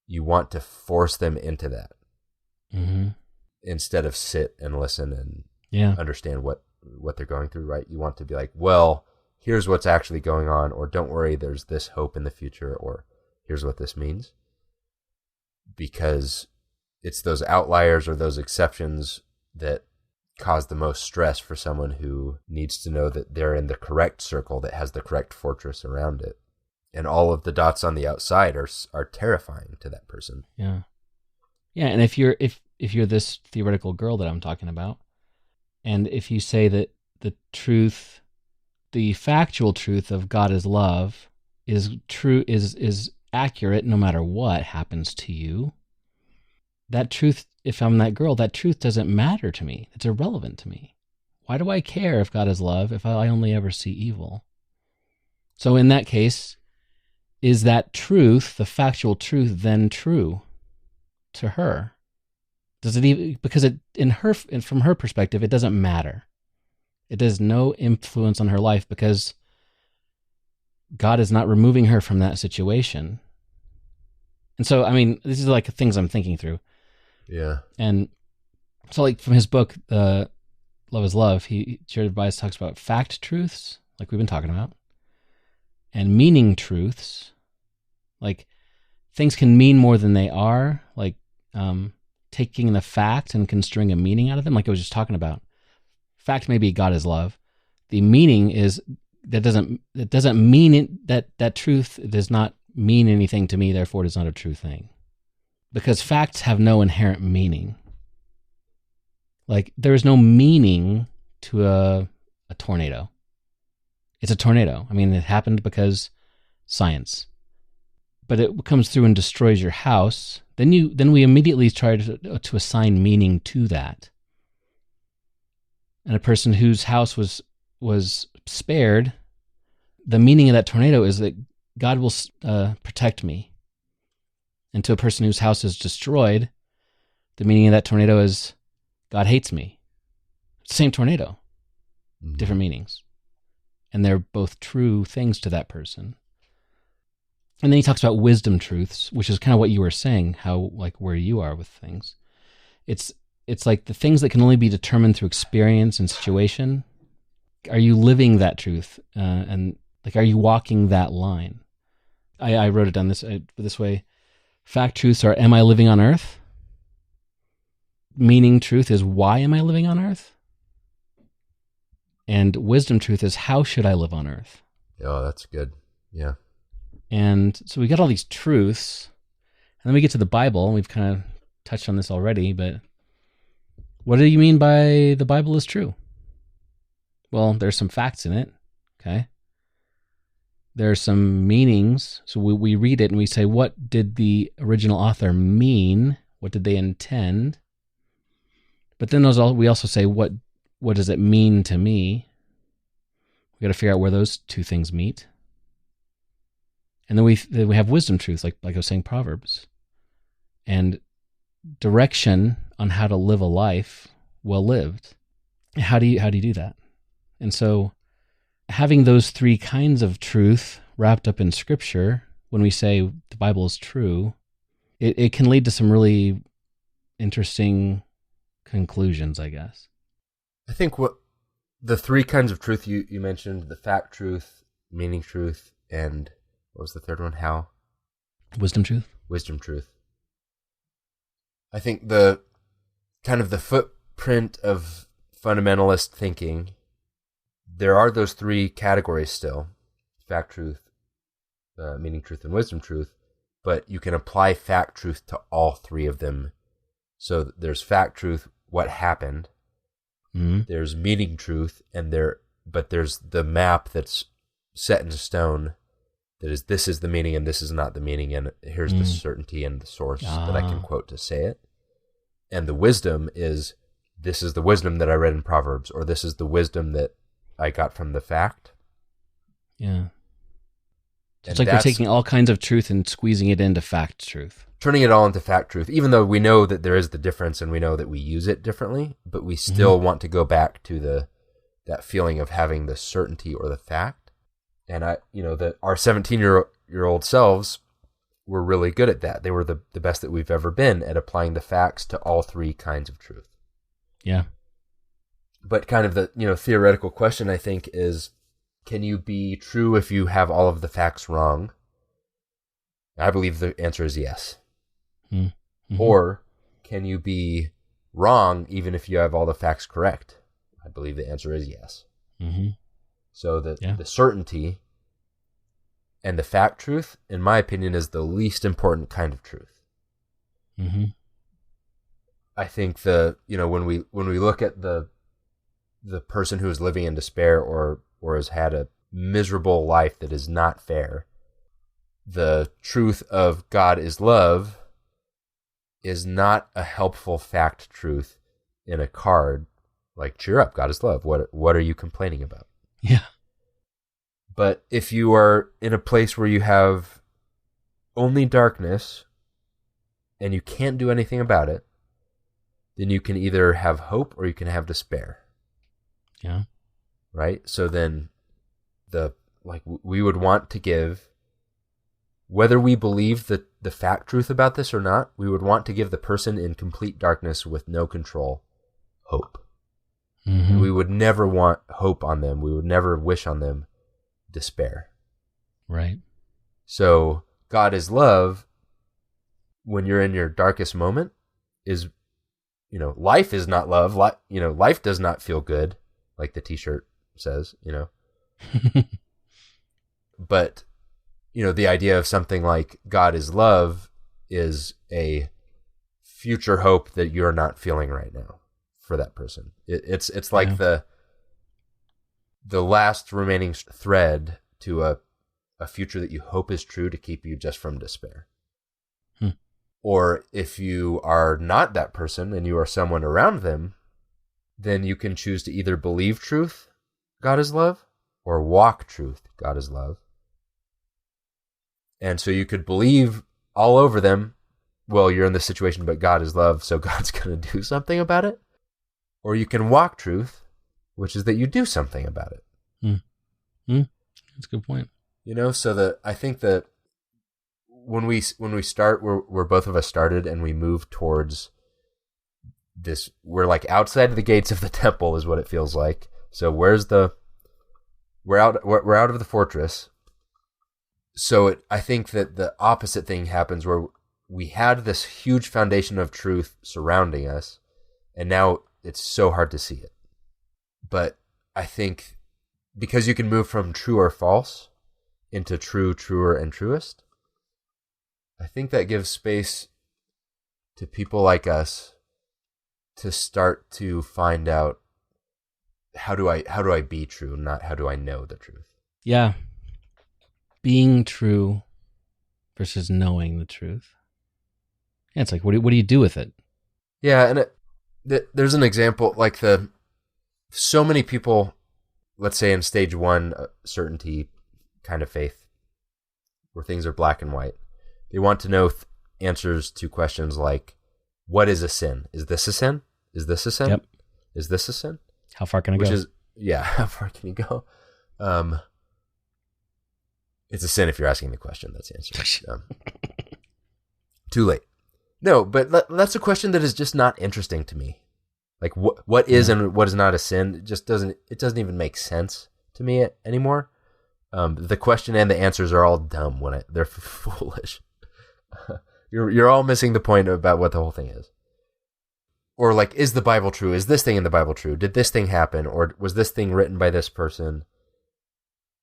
S1: you want to force them into that.
S3: Mm-hmm.
S1: Instead of sit and listen and understand what they're going through, right? You want to be like, well, here's what's actually going on, or don't worry, there's this hope in the future, or here's what this means. Because it's those outliers or those exceptions that cause the most stress for someone who needs to know that they're in the correct circle that has the correct fortress around it. And all of the dots on the outside are terrifying to that person.
S3: Yeah. Yeah, and if you're this theoretical girl that I'm talking about, and if you say that the truth, the factual truth of God is love is true, is accurate no matter what happens to you, that truth, if I'm that girl, that truth doesn't matter to me. It's irrelevant to me. Why do I care if God is love if I only ever see evil? So in that case, is that truth, the factual truth, then true to her? Does it even, because from her perspective, it doesn't matter. It has no influence on her life because God is not removing her from that situation. And so, I mean, these are like things I'm thinking through.
S1: Yeah.
S3: And so, like, from his book, Love is Love, Jared Weiss talks about fact truths, like we've been talking about, and meaning truths, like things can mean more than they are, like taking the fact and construing a meaning out of them, like I was just talking about. Fact may be God is love. The meaning is that doesn't mean it, that truth does not mean anything to me, therefore it is not a true thing. Because facts have no inherent meaning. Like, there is no meaning to a tornado. It's a tornado. I mean, it happened because science. But it comes through and destroys your house. Then we immediately try to assign meaning to that. And a person whose house was spared, the meaning of that tornado is that God will protect me. And to a person whose house is destroyed, the meaning of that tornado is God hates me. Same tornado, different meanings. And they're both true things to that person. And then he talks about wisdom truths, which is kind of what you were saying, how, like, where you are with things. It's like the things that can only be determined through experience and situation. Are you living that truth? And like, are you walking that line? I wrote it down this way. Fact truths are, am I living on earth? Meaning truth is, why am I living on earth? And wisdom truth is, how should I live on earth?
S1: Oh, that's good. Yeah.
S3: And so we got all these truths, and then we get to the Bible, and we've kind of touched on this already, but what do you mean by the Bible is true? Well, there's some facts in it, okay? There's some meanings. So we read it and we say, what did the original author mean? What did they intend? But then we also say, what does it mean to me? We got to figure out where those two things meet. And then we have wisdom truths, like I was saying, Proverbs, and direction on how to live a life well lived. How do you do that? And so, having those three kinds of truth wrapped up in Scripture, when we say the Bible is true, it can lead to some really interesting conclusions, I guess.
S1: I think what the three kinds of truth you mentioned, the fact truth, meaning truth, and what was the third one? How?
S3: Wisdom truth.
S1: Wisdom truth. I think the kind of the footprint of fundamentalist thinking, there are those three categories still: fact truth, meaning truth, and wisdom truth. But you can apply fact truth to all three of them. So there's fact truth, what happened. Mm-hmm. There's meaning truth, but there's the map that's set in stone. This is the meaning and this is not the meaning, and here's the certainty and the source that I can quote to say it. And the wisdom is, this is the wisdom that I read in Proverbs, or this is the wisdom that I got from the fact.
S3: Yeah.
S1: And
S3: It's like we're taking all kinds of truth and squeezing it into fact truth.
S1: turning it all into fact truth, even though we know that there is the difference and we know that we use it differently, but we still want to go back to that feeling of having the certainty or the fact. And our 17-year-old selves were really good at that. They were the best that we've ever been at applying the facts to all three kinds of truth.
S3: Yeah.
S1: But kind of the theoretical question, I think, is, can you be true if you have all of the facts wrong? I believe the answer is yes. Mm-hmm. Or can you be wrong even if you have all the facts correct? I believe the answer is yes.
S3: Mm-hmm.
S1: So the certainty and the fact truth, in my opinion, is the least important kind of truth.
S3: Mm-hmm.
S1: I think when we look at the person who is living in despair or has had a miserable life that is not fair, the truth of God is love is not a helpful fact truth in a card like, cheer up, God is love. What are you complaining about?
S3: Yeah.
S1: But if you are in a place where you have only darkness and you can't do anything about it, then you can either have hope or you can have despair.
S3: Yeah.
S1: Right? So then we would want to give, whether we believe the fact truth about this or not, we would want to give the person in complete darkness with no control hope.
S3: Mm-hmm.
S1: We would never want hope on them. We would never wish on them despair.
S3: Right.
S1: So God is love, when you're in your darkest moment, is, life is not love. Life does not feel good, like the t-shirt says, But, the idea of something like God is love is a future hope that you're not feeling right now for that person. It's like the last remaining thread to a future that you hope is true to keep you just from despair. Or if you are not that person and you are someone around them, then you can choose to either believe truth, God is love, or walk truth, God is love. And so you could believe all over them, well, you're in this situation, but God is love, so God's going to do something about it. Or you can walk truth, which is that you do something about it.
S3: That's a good point.
S1: So I think that when we start, where both of us started, and we move towards this, we're like outside of the gates of the temple, is what it feels like. So we're out of the fortress. So I think that the opposite thing happens, where we had this huge foundation of truth surrounding us, and now it's so hard to see it. But I think because you can move from true or false into true, truer, and truest, I think that gives space to people like us to start to find out, how do I be true, not how do I know the truth.
S3: Yeah. Being true versus knowing the truth. Yeah, it's like, what do you do with it?
S1: Yeah, and there's an example, like so many people, let's say in stage 1, certainty kind of faith, where things are black and white. They want to know answers to questions like, what is a sin? Is this a sin? Is this a sin?
S3: Yep.
S1: Is this a sin?
S3: How far can I go?
S1: How far can you go? It's a sin if you're asking the question. That's the answer. Too late. No, but that's a question that is just not interesting to me. Like what is and what is not a sin? It doesn't even make sense to me anymore. The question and the answers are all dumb they're foolish. You're all missing the point about what the whole thing is. Or like, is the Bible true? Is this thing in the Bible true? Did this thing happen? Or was this thing written by this person?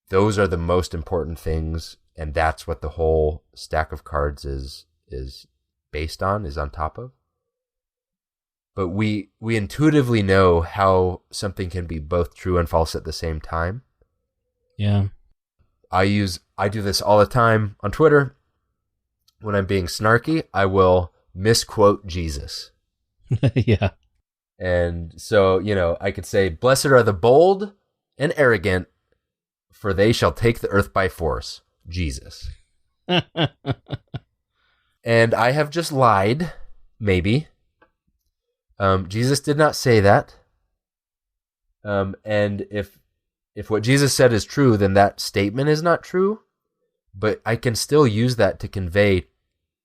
S1: Those are the most important things, and that's what the whole stack of cards is based on, is on top of. But we intuitively know how something can be both true and false at the same time.
S3: Yeah.
S1: I do this all the time on Twitter. When I'm being snarky, I will misquote Jesus.
S3: Yeah.
S1: And so, I could say, blessed are the bold and arrogant, for they shall take the earth by force. Jesus. And I have just lied, maybe. Jesus did not say that. And if what Jesus said is true, then that statement is not true. But I can still use that to convey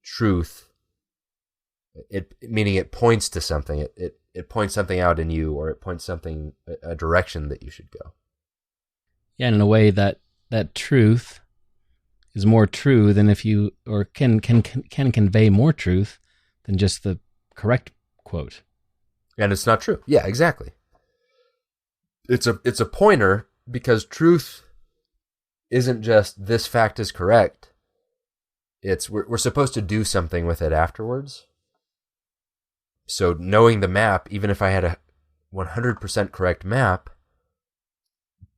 S1: truth. Meaning it points to something. It points something out in you, or it points a direction that you should go.
S3: Yeah, and in a way that truth is more true than if you, or can convey more truth than just the correct quote.
S1: And it's not true. Yeah, exactly. It's a pointer, because truth isn't just this fact is correct. It's we're supposed to do something with it afterwards. So knowing the map, even if I had a 100% correct map,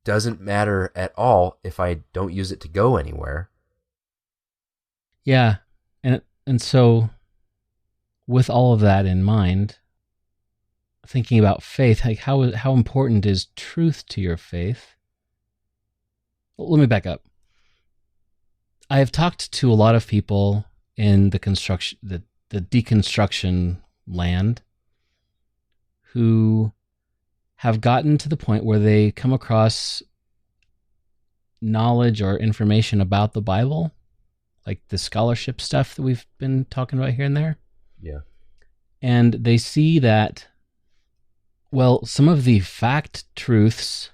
S1: doesn't matter at all if I don't use it to go anywhere.
S3: Yeah, and so with all of that in mind, thinking about faith, like how important is truth to your faith? Well, let me back up. I have talked to a lot of people in the deconstruction land who have gotten to the point where they come across knowledge or information about the Bible, like the scholarship stuff that we've been talking about here and there.
S1: Yeah.
S3: And they see that, well, some of the fact truths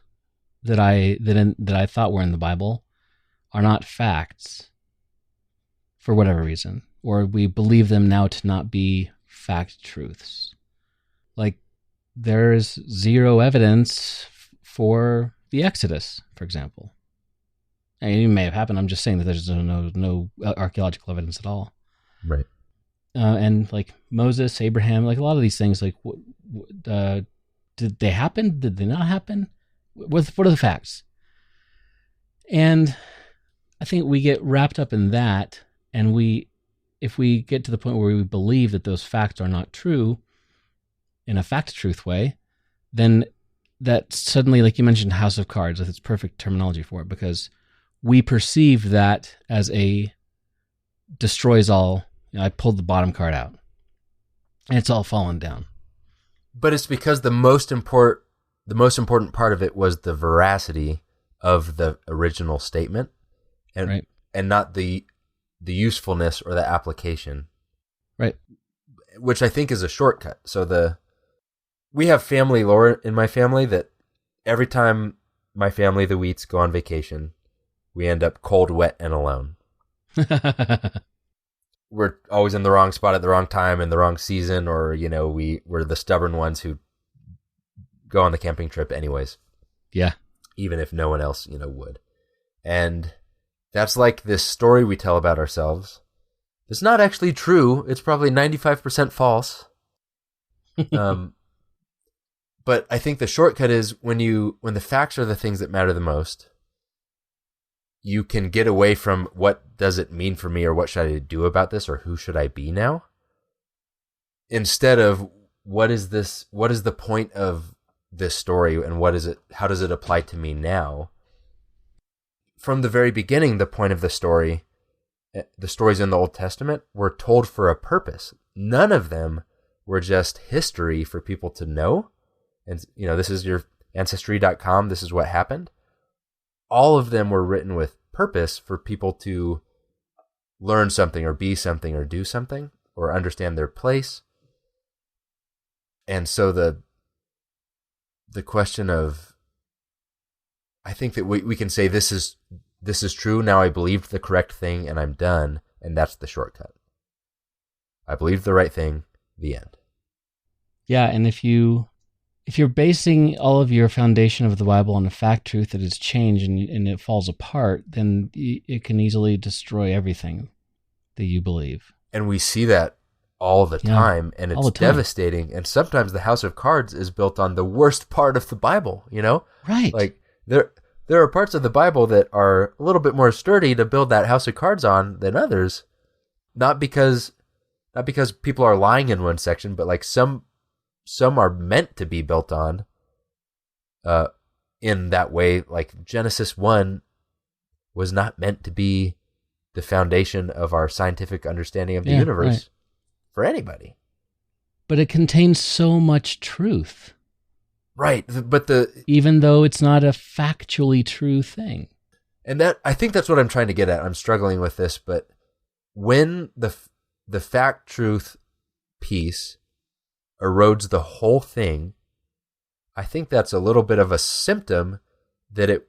S3: that I thought were in the Bible are not facts for whatever reason, or we believe them now to not be fact truths. Like, there's zero evidence for the Exodus, for example. I mean, it may have happened. I'm just saying that there's no archaeological evidence at all.
S1: Right.
S3: And like Moses, Abraham, like a lot of these things, like did they happen? Did they not happen? What are the facts? And I think we get wrapped up in that, and if we get to the point where we believe that those facts are not true in a fact-truth way, then that suddenly, like you mentioned, House of Cards, that's perfect terminology for it, because we perceive that as a destroys all. I pulled the bottom card out, and it's all fallen down.
S1: But it's because the most important part of it was the veracity of the original statement, and
S3: right.
S1: and not the usefulness or the application.
S3: Right.
S1: Which I think is a shortcut. So we have family lore in my family that every time my family, the Wheats, go on vacation, we end up cold, wet, and alone. We're always in the wrong spot at the wrong time in the wrong season, or, we're the stubborn ones who go on the camping trip anyways.
S3: Yeah.
S1: Even if no one else, would. And that's like this story we tell about ourselves. It's not actually true. It's probably 95% false. But I think the shortcut is when the facts are the things that matter the most, you can get away from what does it mean for me, or what should I do about this, or who should I be now? Instead of what is the point of this story, and how does it apply to me now? From the very beginning, the point of the stories in the Old Testament were told for a purpose. None of them were just history for people to know. And, this is your Ancestry.com, this is what happened. All of them were written with purpose for people to learn something, or be something, or do something, or understand their place. And so the question of, I think that we can say this is true, now I believed the correct thing and I'm done, and that's the shortcut. I believed the right thing, the end.
S3: Yeah, and if you're basing all of your foundation of the Bible on a fact truth that has changed and it falls apart, then it can easily destroy everything that you believe.
S1: And we see that all the time, and it's devastating. And sometimes the House of Cards is built on the worst part of the Bible,
S3: Right.
S1: Like there are parts of the Bible that are a little bit more sturdy to build that House of Cards on than others. Not because people are lying in one section, but like some some are meant to be built on in that way. Like Genesis 1 was not meant to be the foundation of our scientific understanding of the universe for anybody.
S3: But it contains so much truth.
S1: Right, but
S3: even though it's not a factually true thing.
S1: And that, I think that's what I'm trying to get at. I'm struggling with this, but when the fact truth piece erodes the whole thing, I think that's a little bit of a symptom that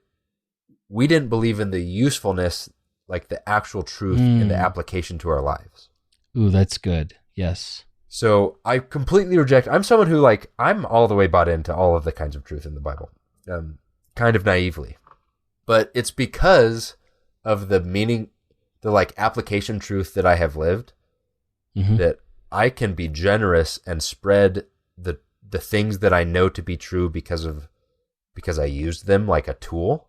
S1: we didn't believe in the usefulness, like the actual truth in the application to our lives.
S3: Ooh, that's good. Yes.
S1: So I completely reject. I'm someone who I'm all the way bought into all of the kinds of truth in the Bible, kind of naively, but it's because of the meaning, the application truth that I have lived, that I can be generous and spread the things that I know to be true because I used them like a tool,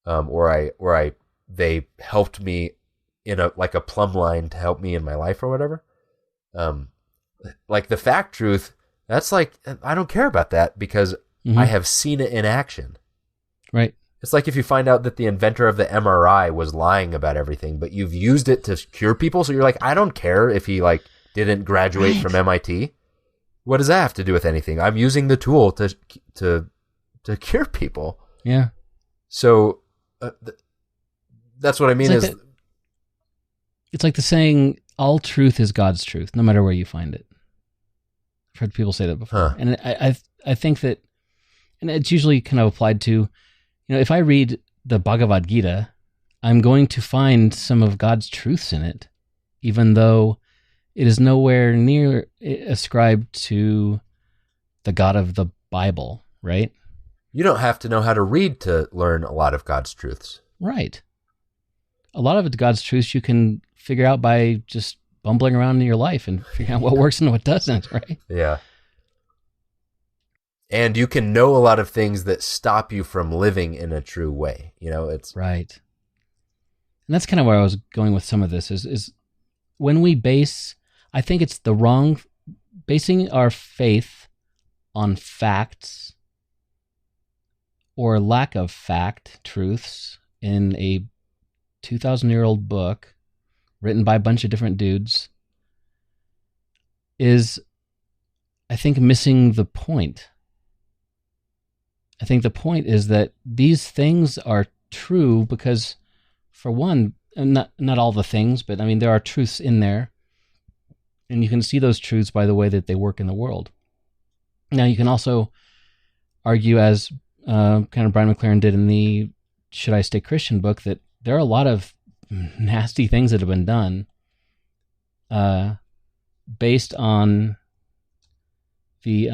S1: or they helped me in a plumb line to help me in my life or whatever. Like the fact truth, that's I don't care about that because I have seen it in action.
S3: Right.
S1: It's like if you find out that the inventor of the MRI was lying about everything, but you've used it to cure people, so you're like, I don't care if he didn't graduate from MIT. What does that have to do with anything? I'm using the tool to cure people.
S3: Yeah.
S1: So that's what I mean.
S3: It's like the saying, all truth is God's truth, no matter where you find it. I've heard people say that before. And I think that, and it's usually kind of applied to, if I read the Bhagavad Gita, I'm going to find some of God's truths in it, even though it is nowhere near ascribed to the God of the Bible, right?
S1: You don't have to know how to read to learn a lot of God's truths.
S3: Right. A lot of God's truths you can figure out by just bumbling around in your life and figuring out what works and what doesn't, right?
S1: Yeah. And you can know a lot of things that stop you from living in a true way. It's
S3: right. And that's kind of where I was going with some of this is when we I think it's the wrong, basing our faith on facts or lack of fact truths in a 2,000-year-old book written by a bunch of different dudes is, I think, missing the point. I think the point is that these things are true because, for one, not all the things, but there are truths in there, and you can see those truths by the way that they work in the world. Now, you can also argue, as kind of Brian McLaren did in the Should I Stay Christian book, that there are a lot of nasty things that have been done based on the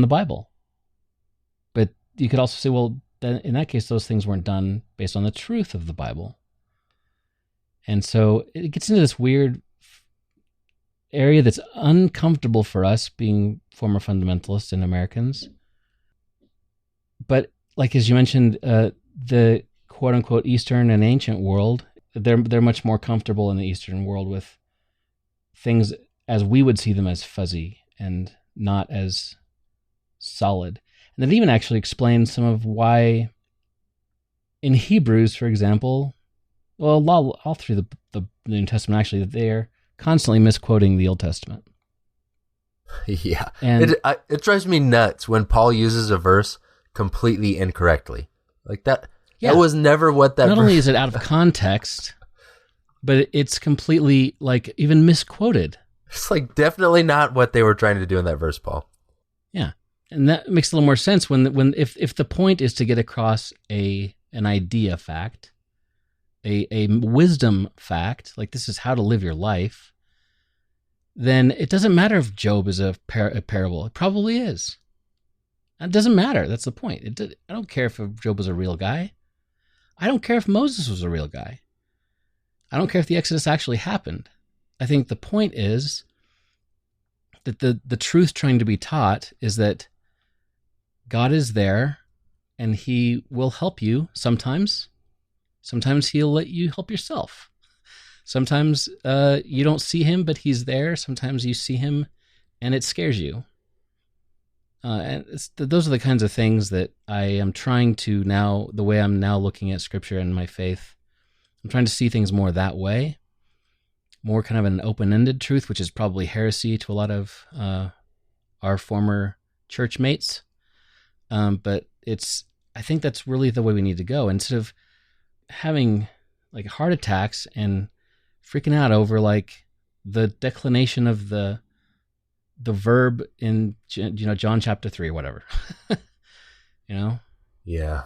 S3: Bible. But you could also say, well, then in that case, those things weren't done based on the truth of the Bible. And so it gets into this weird area that's uncomfortable for us being former fundamentalists and Americans. But as you mentioned, the quote-unquote Eastern and ancient world, they're much more comfortable in the Eastern world with things as we would see them as fuzzy and not as solid. And that even actually explains some of why in Hebrews, for example, all through the New Testament, actually, they're constantly misquoting the Old Testament.
S1: Yeah.
S3: And
S1: it drives me nuts when Paul uses a verse completely incorrectly. Like that. Yeah. That was never what that.
S3: Not only is it out of context, but it's completely even misquoted.
S1: It's definitely not what they were trying to do in that verse, Paul.
S3: Yeah, and that makes a little more sense when if the point is to get across an idea fact, a wisdom fact, this is how to live your life, then it doesn't matter if Job is a parable. It probably is. It doesn't matter. That's the point. I don't care if Job was a real guy. I don't care if Moses was a real guy. I don't care if the Exodus actually happened. I think the point is that the truth trying to be taught is that God is there and he will help you sometimes. Sometimes he'll let you help yourself. Sometimes you don't see him, but he's there. Sometimes you see him, and it scares you. And those are the kinds of things that I am trying to now, the way I'm now looking at Scripture and my faith, I'm trying to see things more that way, more kind of an open-ended truth, which is probably heresy to a lot of our former church mates. But I think that's really the way we need to go. Instead of having like heart attacks and freaking out over like the declination of the verb in John chapter 3 or whatever.
S1: Yeah.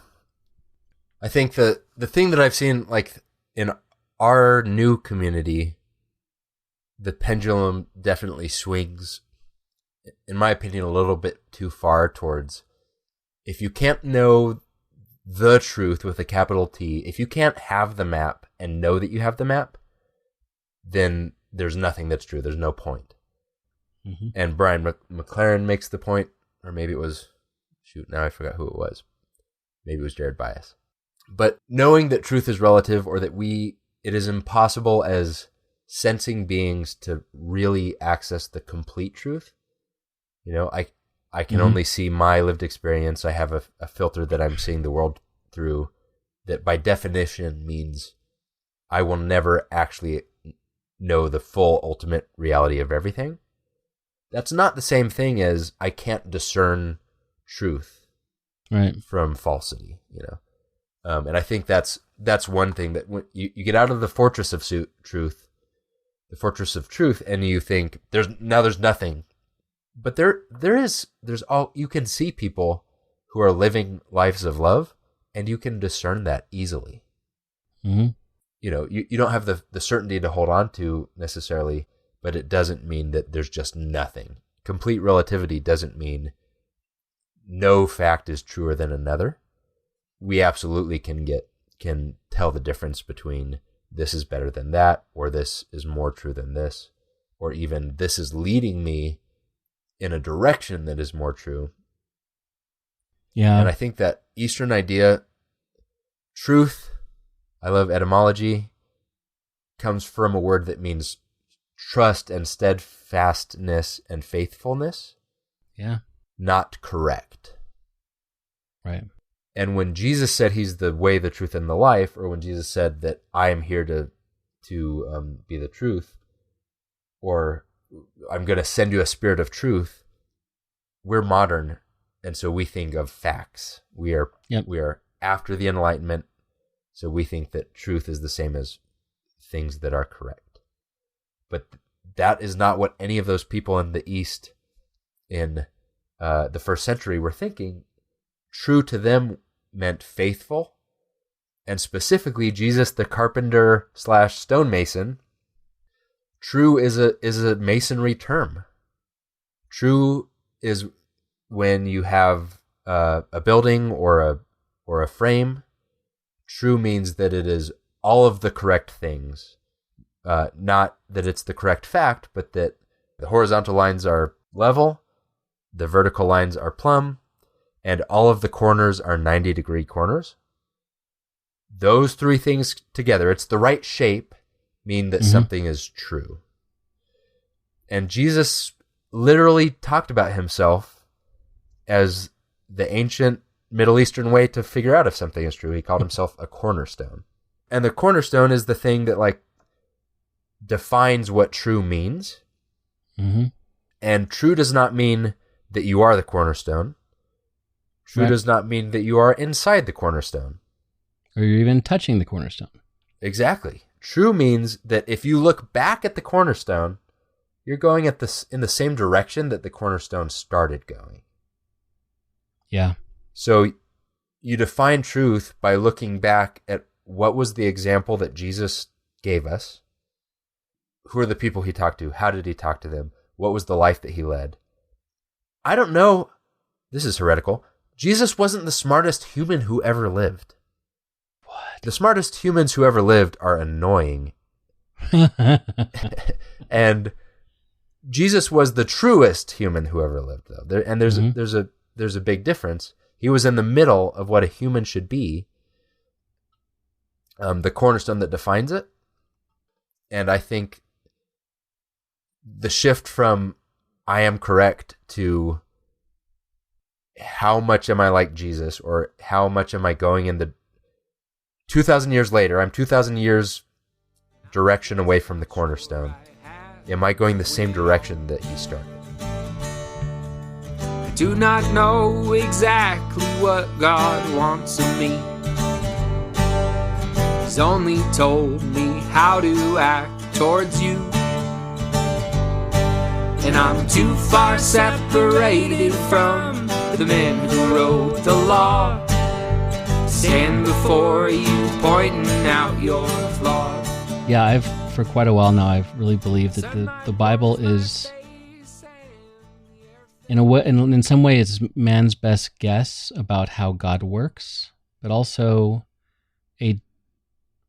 S1: I think the thing that I've seen like in our new community, the pendulum definitely swings, in my opinion, a little bit too far towards, if you can't know the truth with a capital T, if you can't have the map and know that you have the map, then there's nothing that's true. There's no point. Mm-hmm. And Brian McLaren makes the point, or maybe it was, now I forgot who it was. Maybe it was Jared Bias. But knowing that truth is relative, or that it is impossible as sensing beings to really access the complete truth. I can only see my lived experience. I have a filter that I'm seeing the world through that by definition means I will never actually know the full ultimate reality of everything. That's not the same thing as I can't discern truth from falsity, and I think that's one thing that when you get out of the fortress of truth, and you think there's nothing. But there's you can see people who are living lives of love, and you can discern that easily. Mm-hmm. You don't have the certainty to hold on to necessarily, but it doesn't mean that there's just nothing. Complete relativity doesn't mean no fact is truer than another. We absolutely can tell the difference between this is better than that, or this is more true than this, or even this is leading me in a direction that is more true.
S3: Yeah.
S1: And I think that Eastern idea, truth, I love etymology, comes from a word that means trust and steadfastness and faithfulness.
S3: Yeah.
S1: Not correct.
S3: Right.
S1: And when Jesus said he's the way, the truth, and the life, or when Jesus said that I am here to be the truth, or I'm going to send you a spirit of truth, we're modern, and so we think of facts. We are after the Enlightenment, so we think that truth is the same as things that are correct. But that is not what any of those people in the East in the first century were thinking. True to them meant faithful, and specifically Jesus the carpenter / stonemason. True is a masonry term. True is when you have a building or a frame. True means that it is all of the correct things, not that it's the correct fact, but that the horizontal lines are level, the vertical lines are plumb, and all of the corners are 90-degree corners. Those three things together, it's the right shape, mean that something is true. And Jesus literally talked about himself as the ancient Middle Eastern way to figure out if something is true. He called himself a cornerstone. And the cornerstone is the thing that defines what true means. Mm-hmm. And true does not mean that you are the cornerstone. True does not mean that you are inside the cornerstone.
S3: Or you're even touching the cornerstone.
S1: Exactly. True means that if you look back at the cornerstone, you're going in the same direction that the cornerstone started going.
S3: Yeah.
S1: So you define truth by looking back at what was the example that Jesus gave us. Who are the people he talked to? How did he talk to them? What was the life that he led? I don't know. This is heretical. Jesus wasn't the smartest human who ever lived. What? The smartest humans who ever lived are annoying. And Jesus was the truest human who ever lived, though. And there's a big difference. He was in the middle of what a human should be, the cornerstone that defines it. And I think the shift from I am correct to how much am I like Jesus, or how much am I going in the 2,000 years later, I'm 2,000 years direction away from the cornerstone. Am I going the same direction that he started?
S2: I do not know exactly what God wants of me. He's only told me how to act towards you. And I'm too far separated from the men who wrote the law. Stand before you pointing out your flaws.
S3: Yeah, for quite a while now, I've really believed that the Bible is, in a way, in some way, it's man's best guess about how God works, but also a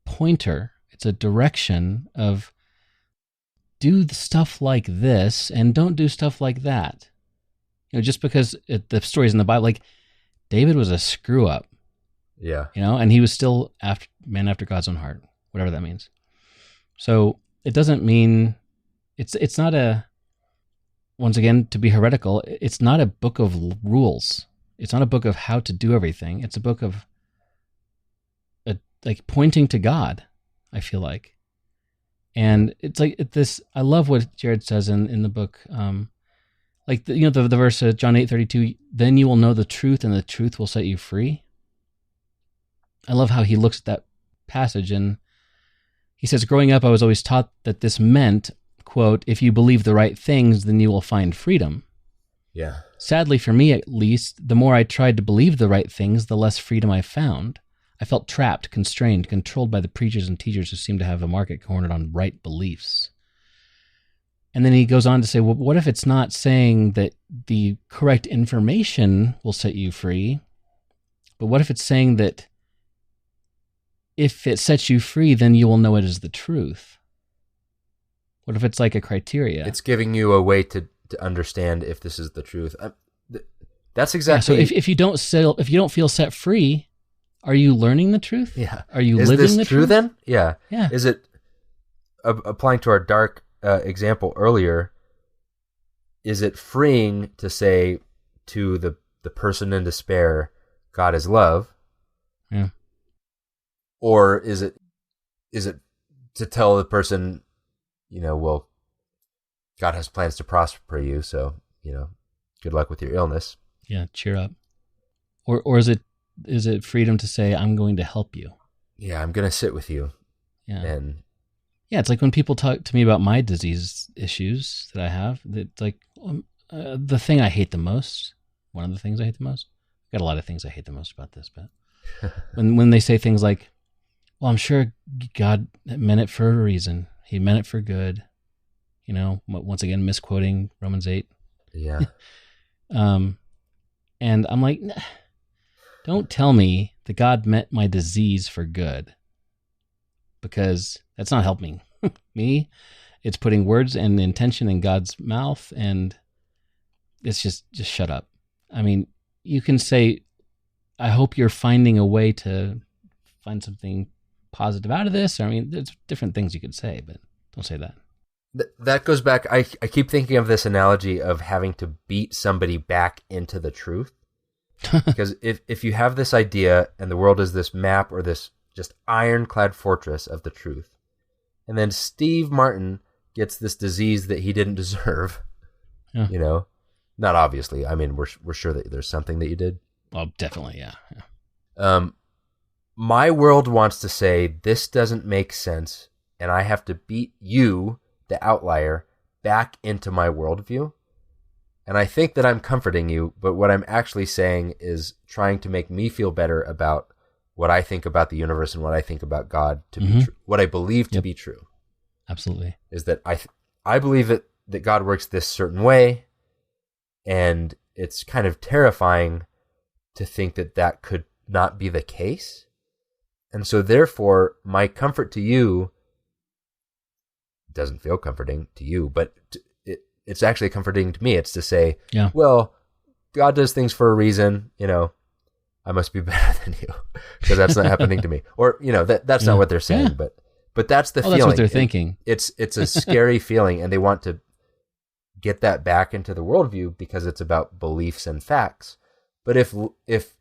S3: pointer. It's a direction of do stuff like this and don't do stuff like that. Just because the stories in the Bible, like David was a screw up.
S1: Yeah.
S3: And he was still man after God's own heart, whatever that means. So it doesn't mean it's not once again, to be heretical, it's not a book of rules. It's not a book of how to do everything. It's a book of like pointing to God, I feel like. And it's like this, I love what Jared says in the book. Like the verse John 8:32, then you will know the truth and the truth will set you free. I love how he looks at that passage, and he says, growing up, I was always taught that this meant, quote, if you believe the right things, then you will find freedom.
S1: Yeah.
S3: Sadly, for me at least, the more I tried to believe the right things, the less freedom I found. I felt trapped, constrained, controlled by the preachers and teachers who seem to have a market cornered on right beliefs. And then he goes on to say, well, what if it's not saying that the correct information will set you free, but what if it's saying that if it sets you free, then you will know it is the truth? What if it's like a criteria?
S1: It's giving you a way to understand if this is the truth. That's exactly.
S3: Yeah, so if you don't feel set free, are you learning the truth?
S1: Yeah.
S3: Are you
S1: is
S3: living
S1: this
S3: the
S1: true
S3: truth?
S1: Then? Yeah.
S3: Yeah.
S1: Is it applying to our dark example earlier? Is it freeing to say to the person in despair, God is love?
S3: Yeah.
S1: Or is it to tell the person, well, God has plans to prosper you, so, good luck with your illness.
S3: Yeah, cheer up. Or is it freedom to say, I'm going to help you?
S1: Yeah, I'm going to sit with you.
S3: Yeah.
S1: And
S3: yeah, it's like when people talk to me about my disease issues that I have, it's like the thing I hate the most, one of the things I hate the most, I've got a lot of things I hate the most about this, but when they say things like, well, I'm sure God meant it for a reason. He meant it for good. Once again, misquoting Romans 8.
S1: Yeah.
S3: And I'm like, nah, don't tell me that God meant my disease for good, because that's not helping me. It's putting words and intention in God's mouth, and it's just shut up. I mean, you can say, I hope you're finding a way to find something positive out of this. I mean, there's different things you could say, but don't say that.
S1: That goes back. I keep thinking of this analogy of having to beat somebody back into the truth. Because if you have this idea and the world is this map or this just ironclad fortress of the truth, and then Steve Martin gets this disease that he didn't deserve, not obviously. I mean, we're sure that there's something that you did.
S3: Well, definitely, yeah.
S1: My world wants to say this doesn't make sense, and I have to beat you, the outlier, back into my worldview. And I think that I'm comforting you, but what I'm actually saying is trying to make me feel better about what I think about the universe and what I think about God to be true, what I believe to be true.
S3: Absolutely.
S1: Is that I believe that God works this certain way, and it's kind of terrifying to think that could not be the case. And so therefore, my comfort to you doesn't feel comforting to you, but it's actually comforting to me. It's to say, well, God does things for a reason, I must be better than you because that's not happening to me. Or, that's not what they're saying, but But that's the feeling.
S3: That's what they're thinking.
S1: It's a scary feeling, and they want to get that back into the worldview because it's about beliefs and facts. But if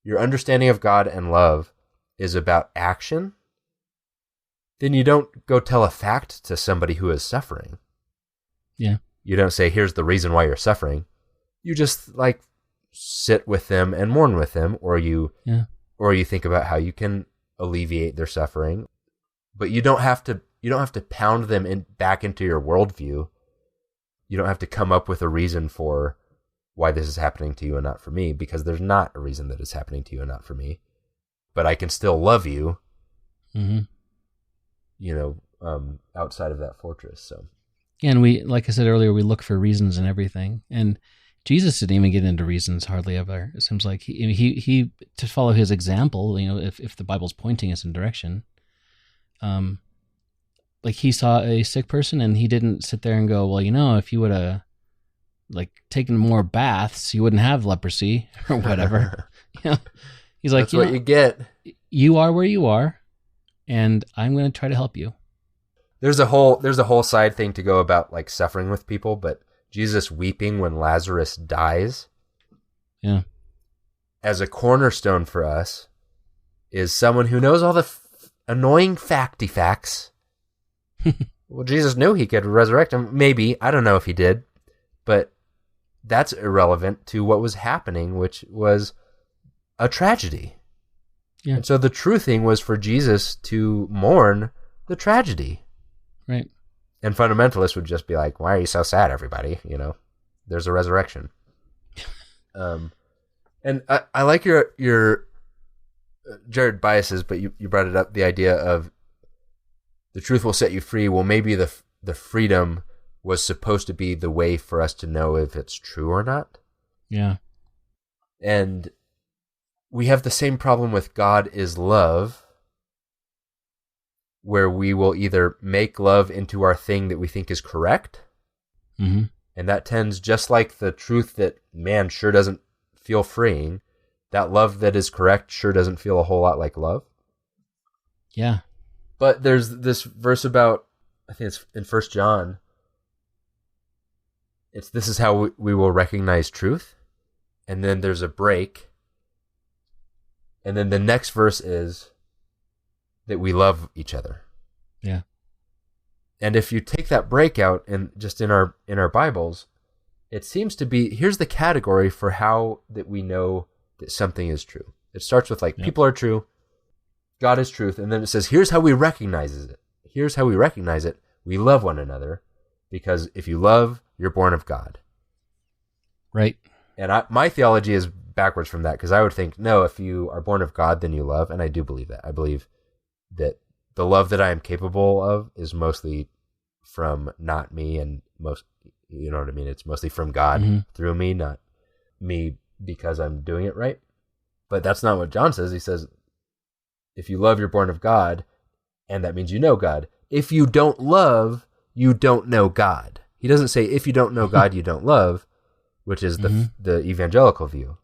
S1: your understanding of God and love is about action, then you don't go tell a fact to somebody who is suffering.
S3: Yeah.
S1: You don't say, here's the reason why you're suffering. You just like sit with them and mourn with them, or you think about how you can alleviate their suffering. But you don't have to pound them back into your worldview. You don't have to come up with a reason for why this is happening to you and not for me, because there's not a reason that it's happening to you and not for me. But I can still love you, outside of that fortress. So,
S3: yeah, and we, like I said earlier, we look for reasons in everything. And Jesus didn't even get into reasons hardly ever. It seems like he to follow his example, if the Bible's pointing us in direction, like he saw a sick person and he didn't sit there and go, well, if you would have taken more baths, you wouldn't have leprosy or whatever. He's like,
S1: that's what you get.
S3: You are where you are, and I'm going to try to help you.
S1: There's a whole side thing to go about like suffering with people, but Jesus weeping when Lazarus dies, as a cornerstone for us, is someone who knows all the annoying facts. Well, Jesus knew he could resurrect him. Maybe. I don't know if he did. But that's irrelevant to what was happening, which was a tragedy. Yeah. And so the true thing was for Jesus to mourn the tragedy.
S3: Right.
S1: And fundamentalists would just be like, why are you so sad, everybody? There's a resurrection. And I like your Jared biases, but you brought it up, the idea of the truth will set you free. Well, maybe the freedom was supposed to be the way for us to know if it's true or not.
S3: Yeah.
S1: And we have the same problem with God is love, where we will either make love into our thing that we think is correct, and that tends, just like the truth that man sure doesn't feel freeing, that love that is correct sure doesn't feel a whole lot like love.
S3: Yeah.
S1: But there's this verse about, I think it's in 1 John, this is how we will recognize truth, and then there's a break, and then the next verse is that we love each other.
S3: Yeah.
S1: And if you take that break out and just in our Bibles, it seems to be, here's the category for how that we know that something is true. It starts with people are true, God is truth, and then it says, here's how we recognize it. Here's how we recognize it. We love one another, because if you love, you're born of God.
S3: Right.
S1: And my theology is backwards from that, because I would think, no, if you are born of God, then you love, and I do believe that. I believe that the love that I am capable of is mostly from not me, and you know what I mean? It's mostly from God through me, not me because I'm doing it right. But that's not what John says. He says, if you love, you're born of God, and that means you know God. If you don't love, you don't know God. He doesn't say, if you don't know God, you don't love, which is the evangelical view.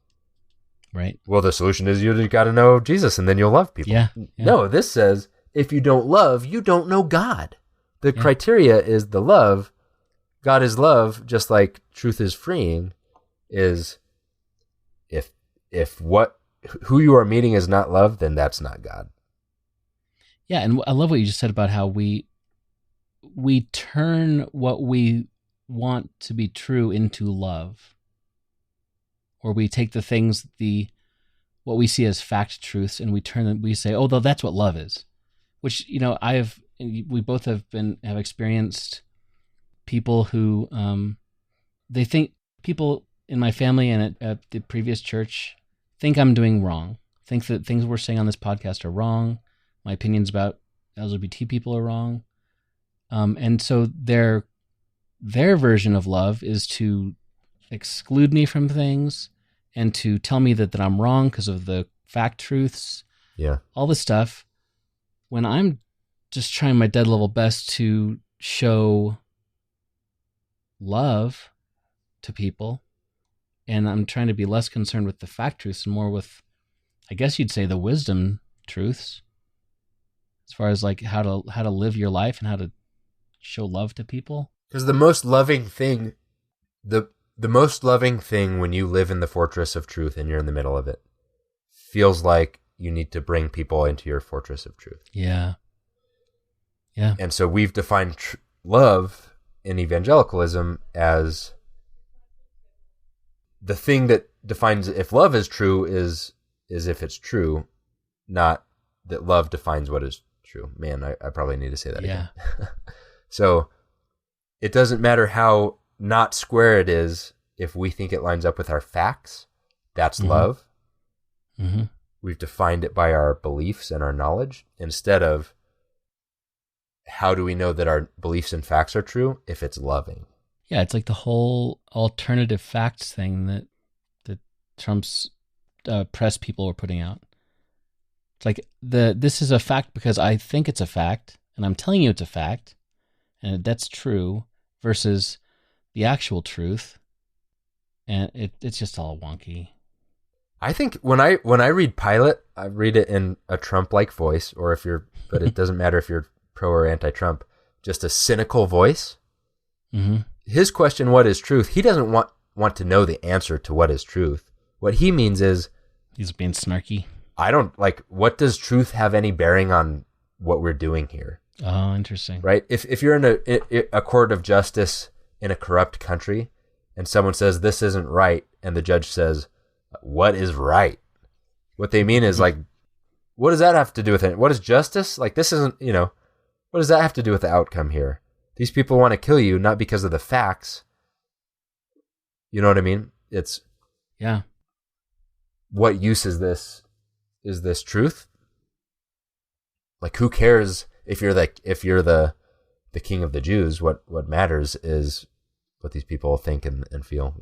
S3: Right.
S1: Well, the solution is you got to know Jesus, and then you'll love people.
S3: Yeah.
S1: No, this says, if you don't love, you don't know God. The criteria is the love. God is love, just like truth is freeing, is if who you are meeting is not love, then that's not God.
S3: Yeah, and I love what you just said about how we turn what we want to be true into love. Or we take the things, what we see as fact truths, and we turn them, we say, oh, though that's what love is. Which, we both have experienced people who, they think, people in my family and at the previous church think I'm doing wrong, think that things we're saying on this podcast are wrong, my opinions about LGBT people are wrong. And so their version of love is to exclude me from things and to tell me that I'm wrong because of the fact truths, all this stuff, when I'm just trying my dead level best to show love to people, and I'm trying to be less concerned with the fact truths and more with, I guess you'd say, the wisdom truths. as far as like how to live your life and how to show love to people.
S1: Because the most loving thing, the most loving thing when you live in the fortress of truth and you're in the middle of it, feels like you need to bring people into your fortress of truth.
S3: Yeah. Yeah.
S1: And so we've defined love in evangelicalism as the thing that defines if love is true is if it's true, not that love defines what is true. Man, I probably need to say that again. So it doesn't matter how not square it is if we think it lines up with our facts. That's love.
S3: Mm-hmm.
S1: We've defined it by our beliefs and our knowledge instead of how do we know that our beliefs and facts are true if it's loving.
S3: Yeah, it's like the whole alternative facts thing that Trump's press people were putting out. It's like this is a fact because I think it's a fact, and I'm telling you it's a fact, and that's true, versus the actual truth, and it's just all wonky.
S1: I think when I read Pilate, I read it in a Trump-like voice, but it doesn't matter if you're pro or anti-Trump, just a cynical voice.
S3: Mm-hmm.
S1: His question, what is truth? He doesn't want to know the answer to what is truth. What he means is...
S3: He's being snarky.
S1: What does truth have any bearing on what we're doing here?
S3: Oh, interesting.
S1: Right? If you're in a court of justice in a corrupt country and someone says this isn't right and the judge says, what is right? What they mean is like, what does that have to do with it? What is justice? Like this isn't, what does that have to do with the outcome here? These people want to kill you not because of the facts. You know what I mean? It's what use is this? Is this truth? Like who cares if you're the king of the Jews? What matters is what these people think and feel,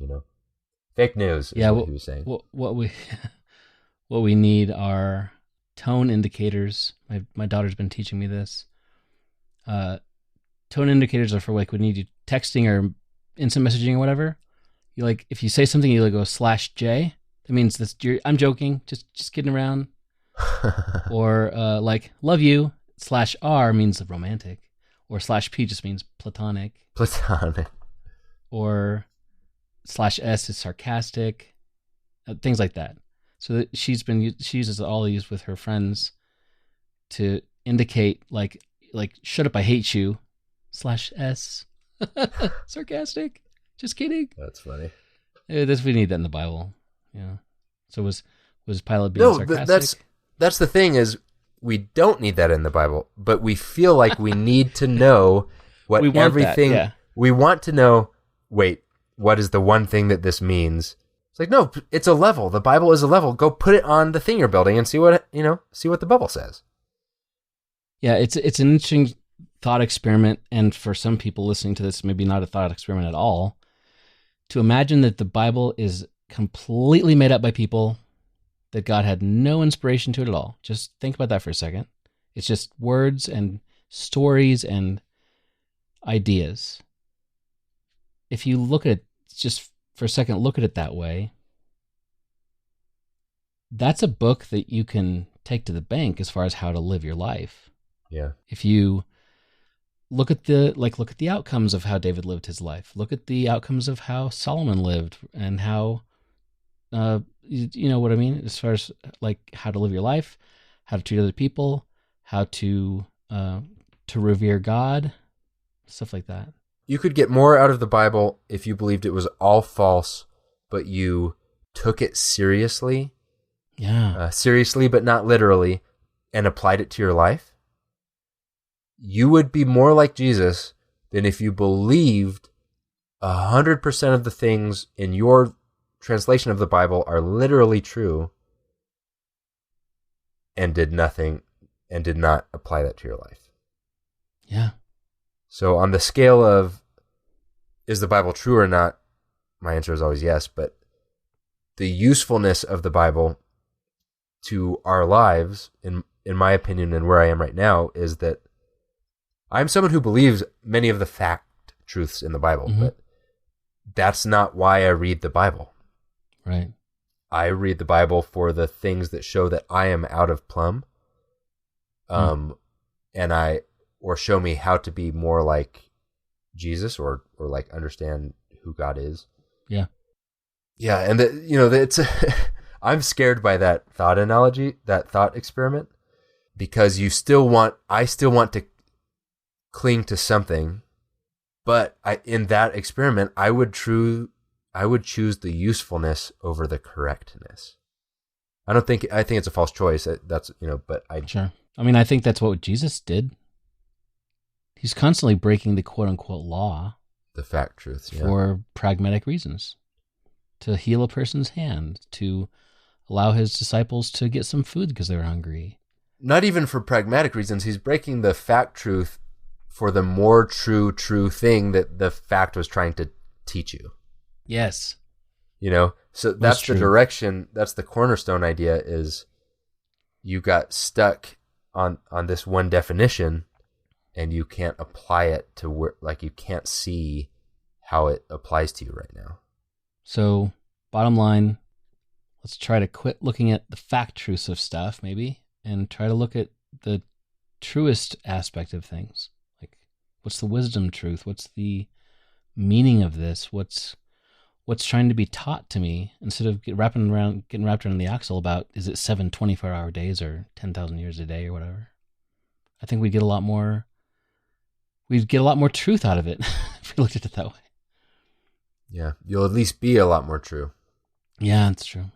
S1: Fake news is what he was saying.
S3: What we need are tone indicators. My daughter's been teaching me this. Tone indicators are for like when you do texting or instant messaging or whatever. You like if you say something, you like go /J. That means I'm joking, just kidding around. Or like love you /R means romantic, or /P just means platonic.
S1: Platonic.
S3: Or /S is sarcastic. Things like that. So that she uses all these with her friends to indicate like shut up, I hate you /S. Sarcastic. Just kidding.
S1: That's funny.
S3: We need that in the Bible. Yeah. So was Pilate being sarcastic?
S1: That's the thing is we don't need that in the Bible, but we feel like we need to know what
S3: we want
S1: everything
S3: that, yeah.
S1: We want to know. Wait, what is the one thing that this means? It's like, no, it's a level. The Bible is a level. Go put it on the thing you're building and see what the Bible says.
S3: Yeah, it's an interesting thought experiment, and for some people listening to this, maybe not a thought experiment at all, to imagine that the Bible is completely made up by people, that God had no inspiration to it at all. Just think about that for a second. It's just words and stories and ideas. If you look at it, just for a second, look at it that way, that's a book that you can take to the bank as far as how to live your life.
S1: Yeah.
S3: If you look at the outcomes of how David lived his life, look at the outcomes of how Solomon lived, and how, you know what I mean? As far as like how to live your life, how to treat other people, how to revere God, stuff like that.
S1: You could get more out of the Bible if you believed it was all false, but you took it seriously.
S3: Yeah.
S1: Seriously, but not literally, and applied it to your life. You would be more like Jesus than if you believed 100% of the things in your translation of the Bible are literally true and did nothing and did not apply that to your life.
S3: Yeah.
S1: So on the scale of, is the Bible true or not? My answer is always yes, but the usefulness of the Bible to our lives, in my opinion and where I am right now, is that I'm someone who believes many of the fact truths in the Bible, but that's not why I read the Bible.
S3: Right.
S1: I read the Bible for the things that show that I am out of plumb. or show me how to be more like Jesus, or like understand who God is.
S3: Yeah.
S1: Yeah. And it's, I'm scared by that thought analogy, that thought experiment, because I still want to cling to something, but in that experiment, I would choose the usefulness over the correctness. I think it's a false choice.
S3: Sure. I mean, I think that's what Jesus did. He's constantly breaking the quote unquote law,
S1: the fact truths,
S3: for pragmatic reasons, to heal a person's hand, to allow his disciples to get some food because they were hungry.
S1: Not even for pragmatic reasons. He's breaking the fact truth for the more true thing that the fact was trying to teach you.
S3: Yes.
S1: So that's the direction. That's the cornerstone idea, is you got stuck on this one definition, and you can't apply it to where, like, you can't see how it applies to you right now.
S3: So, bottom line, let's try to quit looking at the fact truths of stuff, maybe, and try to look at the truest aspect of things. Like, what's the wisdom truth? What's the meaning of this? What's trying to be taught to me, instead of getting wrapped around the axle about, is it 7 24-hour days or 10,000 years a day or whatever? I think we'd get a lot more truth out of it if we looked at it that way.
S1: Yeah, you'll at least be a lot more true.
S3: Yeah, that's true.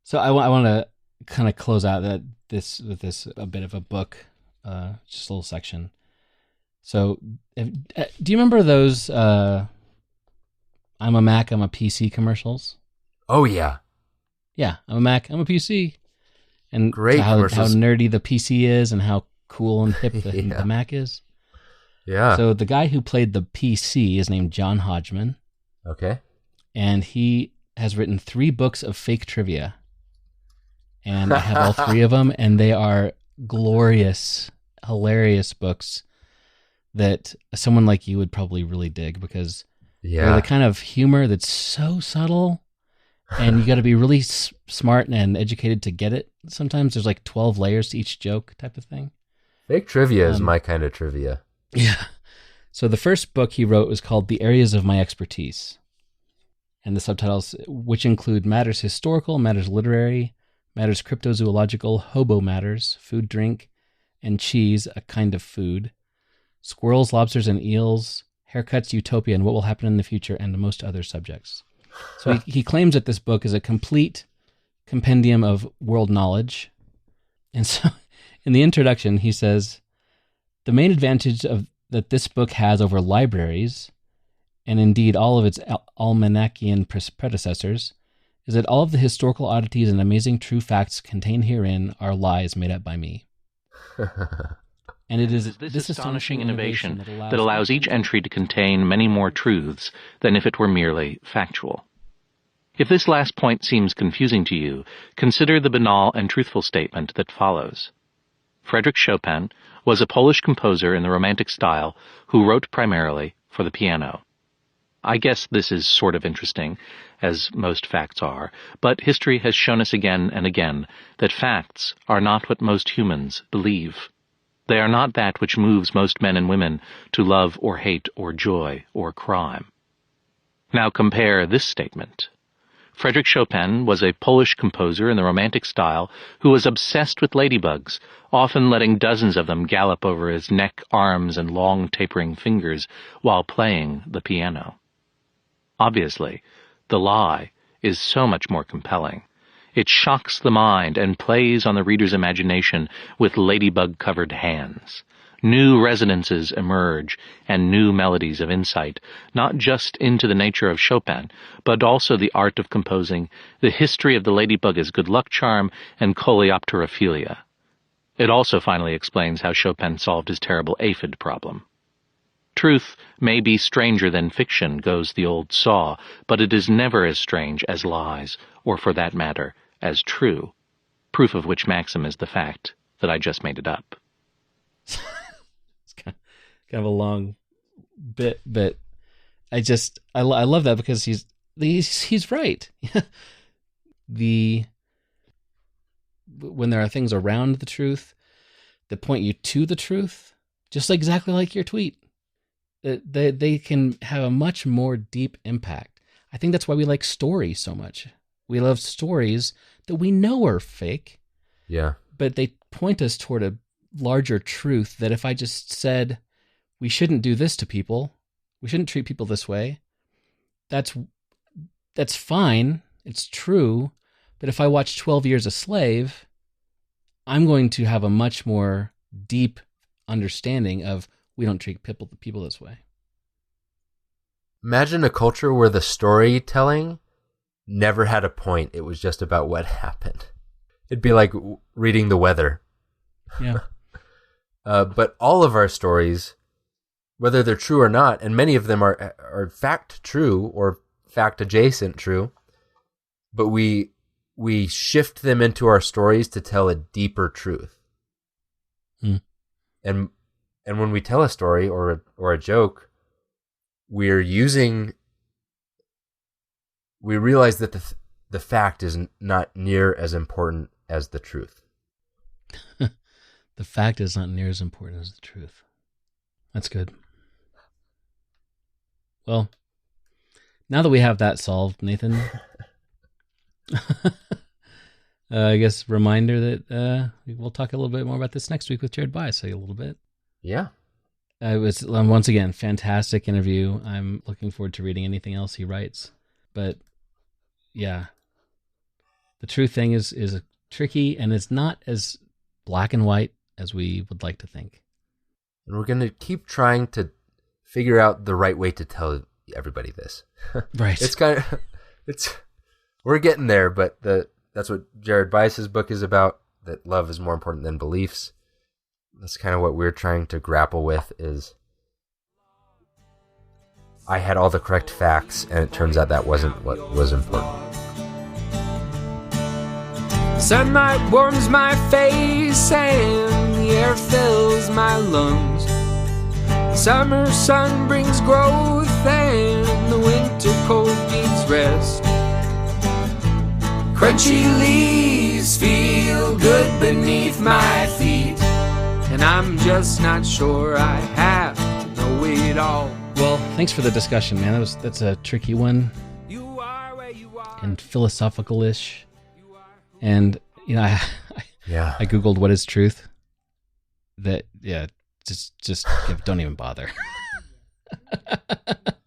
S3: So I want to kind of close out with this a bit of a book, just a little section. So, do you remember those I'm a Mac, I'm a PC commercials?
S1: Oh, yeah.
S3: Yeah, I'm a Mac, I'm a PC. And
S1: great
S3: how
S1: commercials.
S3: Nerdy the PC is and how cool and hip the Mac is.
S1: Yeah.
S3: So the guy who played the PC is named John Hodgman.
S1: Okay.
S3: And he has written 3 books of fake trivia. And I have all 3 of them, and they are glorious, hilarious books that someone like you would probably really dig, because they're the kind of humor that's so subtle, and you got to be really smart and educated to get it. Sometimes there's like 12 layers to each joke type of thing.
S1: Fake trivia is my kind of trivia.
S3: Yeah. So the first book he wrote was called The Areas of My Expertise. And the subtitles, which include matters historical, matters literary, matters cryptozoological, hobo matters, food, drink, and cheese, a kind of food, squirrels, lobsters, and eels, haircuts, utopia, and what will happen in the future, and most other subjects. So he claims that this book is a complete compendium of world knowledge. And so in the introduction, he says, the main advantage that this book has over libraries, and indeed all of its almanacian predecessors, is that all of the historical oddities and amazing true facts contained herein are lies made up by me. And it is this astonishing innovation that allows each entry to contain many more truths than if it were merely factual. If this last point seems confusing to you, consider the banal and truthful statement that follows. Frédéric Chopin was a Polish composer in the Romantic style who wrote primarily for the piano. I guess this is sort of interesting, as most facts are, but history has shown us again and again that facts are not what most humans believe. They are not that which moves most men and women to love or hate or joy or crime. Now compare this statement. Frédéric Chopin was a Polish composer in the Romantic style who was obsessed with ladybugs, often letting dozens of them gallop over his neck, arms, and long tapering fingers while playing the piano. Obviously, the lie is so much more compelling. It shocks the mind and plays on the reader's imagination with ladybug-covered hands. New resonances emerge and new melodies of insight, not just into the nature of Chopin, but also the art of composing, the history of the ladybug as good luck charm, and coleopterophilia. It also finally explains how Chopin solved his terrible aphid problem. Truth may be stranger than fiction, goes the old saw, but it is never as strange as lies, or for that matter, as true, proof of which maxim is the fact that I just made it up. It's kind of a long bit, but I love that because he's right. When there are things around the truth, that point you to the truth, just exactly like your tweet. They can have a much more deep impact. I think that's why we like stories so much. We love stories that we know are fake.
S1: Yeah.
S3: But they point us toward a larger truth that if I just said, we shouldn't do this to people, we shouldn't treat people this way, that's fine. It's true. But if I watch 12 Years a Slave, I'm going to have a much more deep understanding of we don't treat people this way.
S1: Imagine a culture where the storytelling never had a point. It was just about what happened. It'd be like reading the weather.
S3: Yeah.
S1: But all of our stories, whether they're true or not, and many of them are fact true or fact adjacent true, but we shift them into our stories to tell a deeper truth. And when we tell a story or a joke, we realize that the fact is not near as important as the truth.
S3: The fact is not near as important as the truth. That's good. Well, now that we have that solved, Nathan, I guess reminder that we'll talk a little bit more about this next week with Jared Bias a little bit.
S1: Yeah.
S3: It was, once again, fantastic interview. I'm looking forward to reading anything else he writes. But, yeah, the truth thing is tricky, and it's not as black and white as we would like to think.
S1: And we're going to keep trying to figure out the right way to tell everybody this.
S3: Right.
S1: We're getting there, but that's what Jared Bias's book is about, that love is more important than beliefs. That's kind of what we're trying to grapple with is I had all the correct facts, and it turns out that wasn't what was important.
S2: Sunlight warms my face and the air fills my lungs. Summer sun brings growth and the winter cold needs rest. Crunchy leaves feel good beneath my feet, and I'm just not sure I have to know it all.
S3: Well, thanks for the discussion, man. That's a tricky one
S2: You are where you are.
S3: and philosophical-ish. And, you know, I Googled what is truth. Just don't even bother.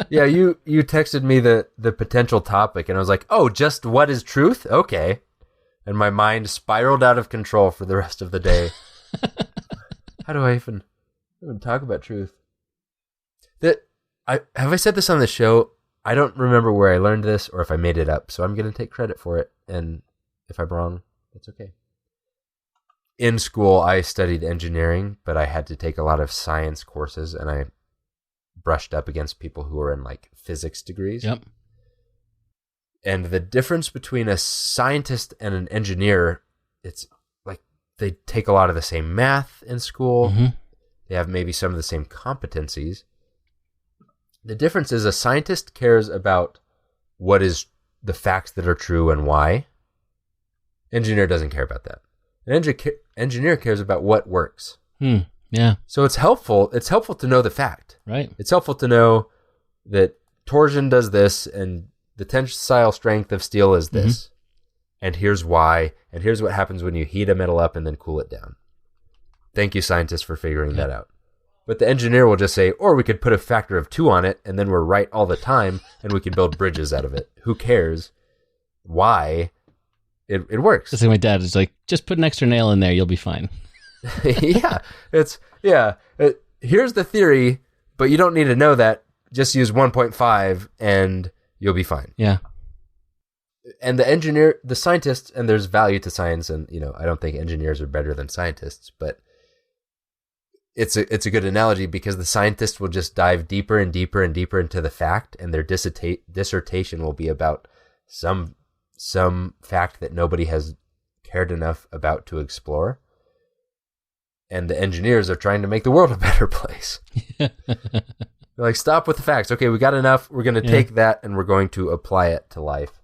S1: Yeah, you texted me the potential topic, and I was like, oh, just what is truth? Okay. And my mind spiraled out of control for the rest of the day. How do I even talk about truth? Have I said this on the show? I don't remember where I learned this or if I made it up, so I'm going to take credit for it, and if I'm wrong, that's okay. In school, I studied engineering, but I had to take a lot of science courses, and I brushed up against people who were in like physics degrees.
S3: Yep.
S1: And the difference between a scientist and an engineer, it's like they take a lot of the same math in school.
S3: Mm-hmm.
S1: They have maybe some of the same competencies. The difference is a scientist cares about what is the facts that are true and why. Engineer doesn't care about that. An engineer cares about what works.
S3: Yeah.
S1: So it's helpful to know the fact.
S3: Right.
S1: It's helpful to know that torsion does this and the tensile strength of steel is this. Mm-hmm. And here's why, and here's what happens when you heat a metal up and then cool it down. Thank you, scientists, for figuring that out. But the engineer will just say, or we could put a factor of 2 on it, and then we're right all the time, and we can build bridges out of it. Who cares? Why? It works.
S3: That's like my dad is like, just put an extra nail in there, you'll be fine.
S1: Here's the theory, but you don't need to know that. Just use 1.5 and you'll be fine.
S3: Yeah.
S1: And the scientists, and there's value to science, and I don't think engineers are better than scientists, but it's a good analogy because the scientists will just dive deeper and deeper and deeper into the fact, and their dissertation will be about some fact that nobody has cared enough about to explore. And the engineers are trying to make the world a better place. They're like, stop with the facts. Okay, we got enough. We're going to take that and we're going to apply it to life.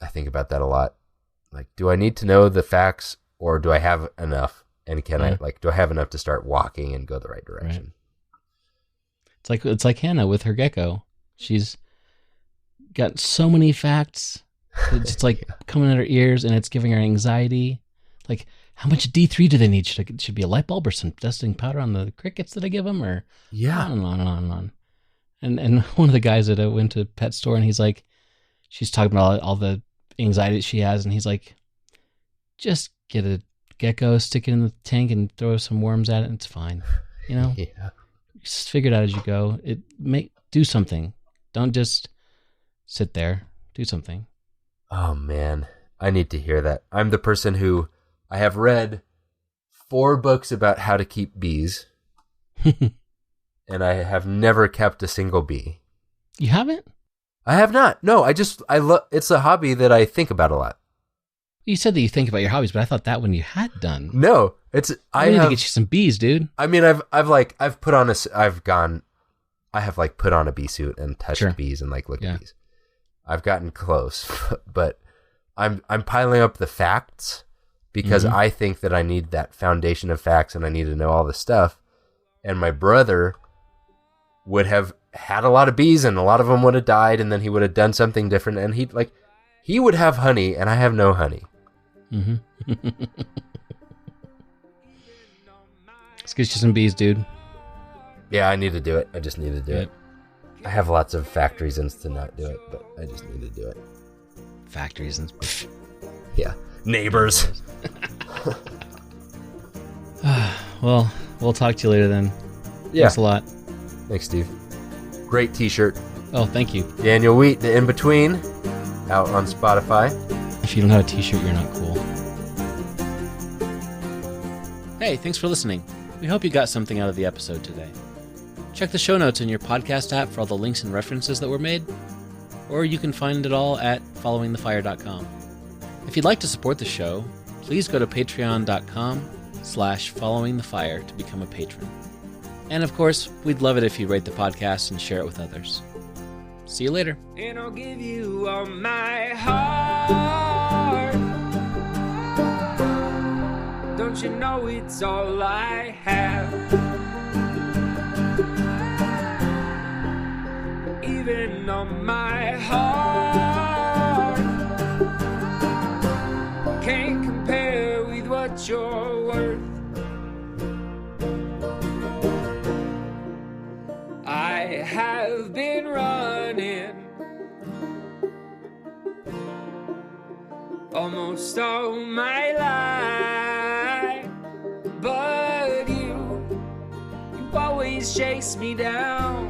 S1: I think about that a lot. Like, do I need to know the facts or do I have enough? And can I do I have enough to start walking and go the right direction?
S3: Right. It's like Hannah with her gecko. She's got so many facts. It's like coming in her ears, and it's giving her anxiety. Like, how much D3 do they need? Should be a light bulb or some dusting powder on the crickets that I give them, or on and on and on and on. And one of the guys that I went to pet store, and he's like, she's talking about all the anxiety she has, and he's like, just get a gecko, stick it in the tank, and throw some worms at it, and it's fine. You know, just figure it out as you go. Do something. Don't just sit there. Do something.
S1: Oh man, I need to hear that. I'm the person who I have read 4 books about how to keep bees, and I have never kept a single bee.
S3: You haven't?
S1: I have not. No, it's a hobby that I think about a lot.
S3: You said that you think about your hobbies, but I thought that one you had done.
S1: No,
S3: I need to get you some bees, dude.
S1: I mean, I've put on I have put on a bee suit and touched bees and looked at bees. I've gotten close, but I'm piling up the facts because I think that I need that foundation of facts and I need to know all the stuff. And my brother would have had a lot of bees and a lot of them would have died, and then he would have done something different, and he would have honey and I have no honey.
S3: Mm-hmm. Let's get you some bees, dude.
S1: Yeah, I need to do it. I just need to do it. I have lots of fact reasons to not do it, but I just need to do it.
S3: Fact reasons?
S1: Yeah. Neighbors.
S3: Well, we'll talk to you later then.
S1: Yeah.
S3: Thanks a lot.
S1: Thanks, Steve. Great t-shirt.
S3: Oh, thank you.
S1: Daniel Wheat, The In-Between, out on Spotify.
S3: If you don't have a t-shirt, you're not cool. Hey, thanks for listening. We hope you got something out of the episode today. Check the show notes in your podcast app for all the links and references that were made, or you can find it all at followingthefire.com. If you'd like to support the show, please go to patreon.com/followingthefire to become a patron. And of course, we'd love it if you rate the podcast and share it with others. See you later.
S2: And I'll give you all my heart. Don't you know it's all I have? Even on my heart can't compare with what you're worth. I have been running almost all my life, but you always chase me down.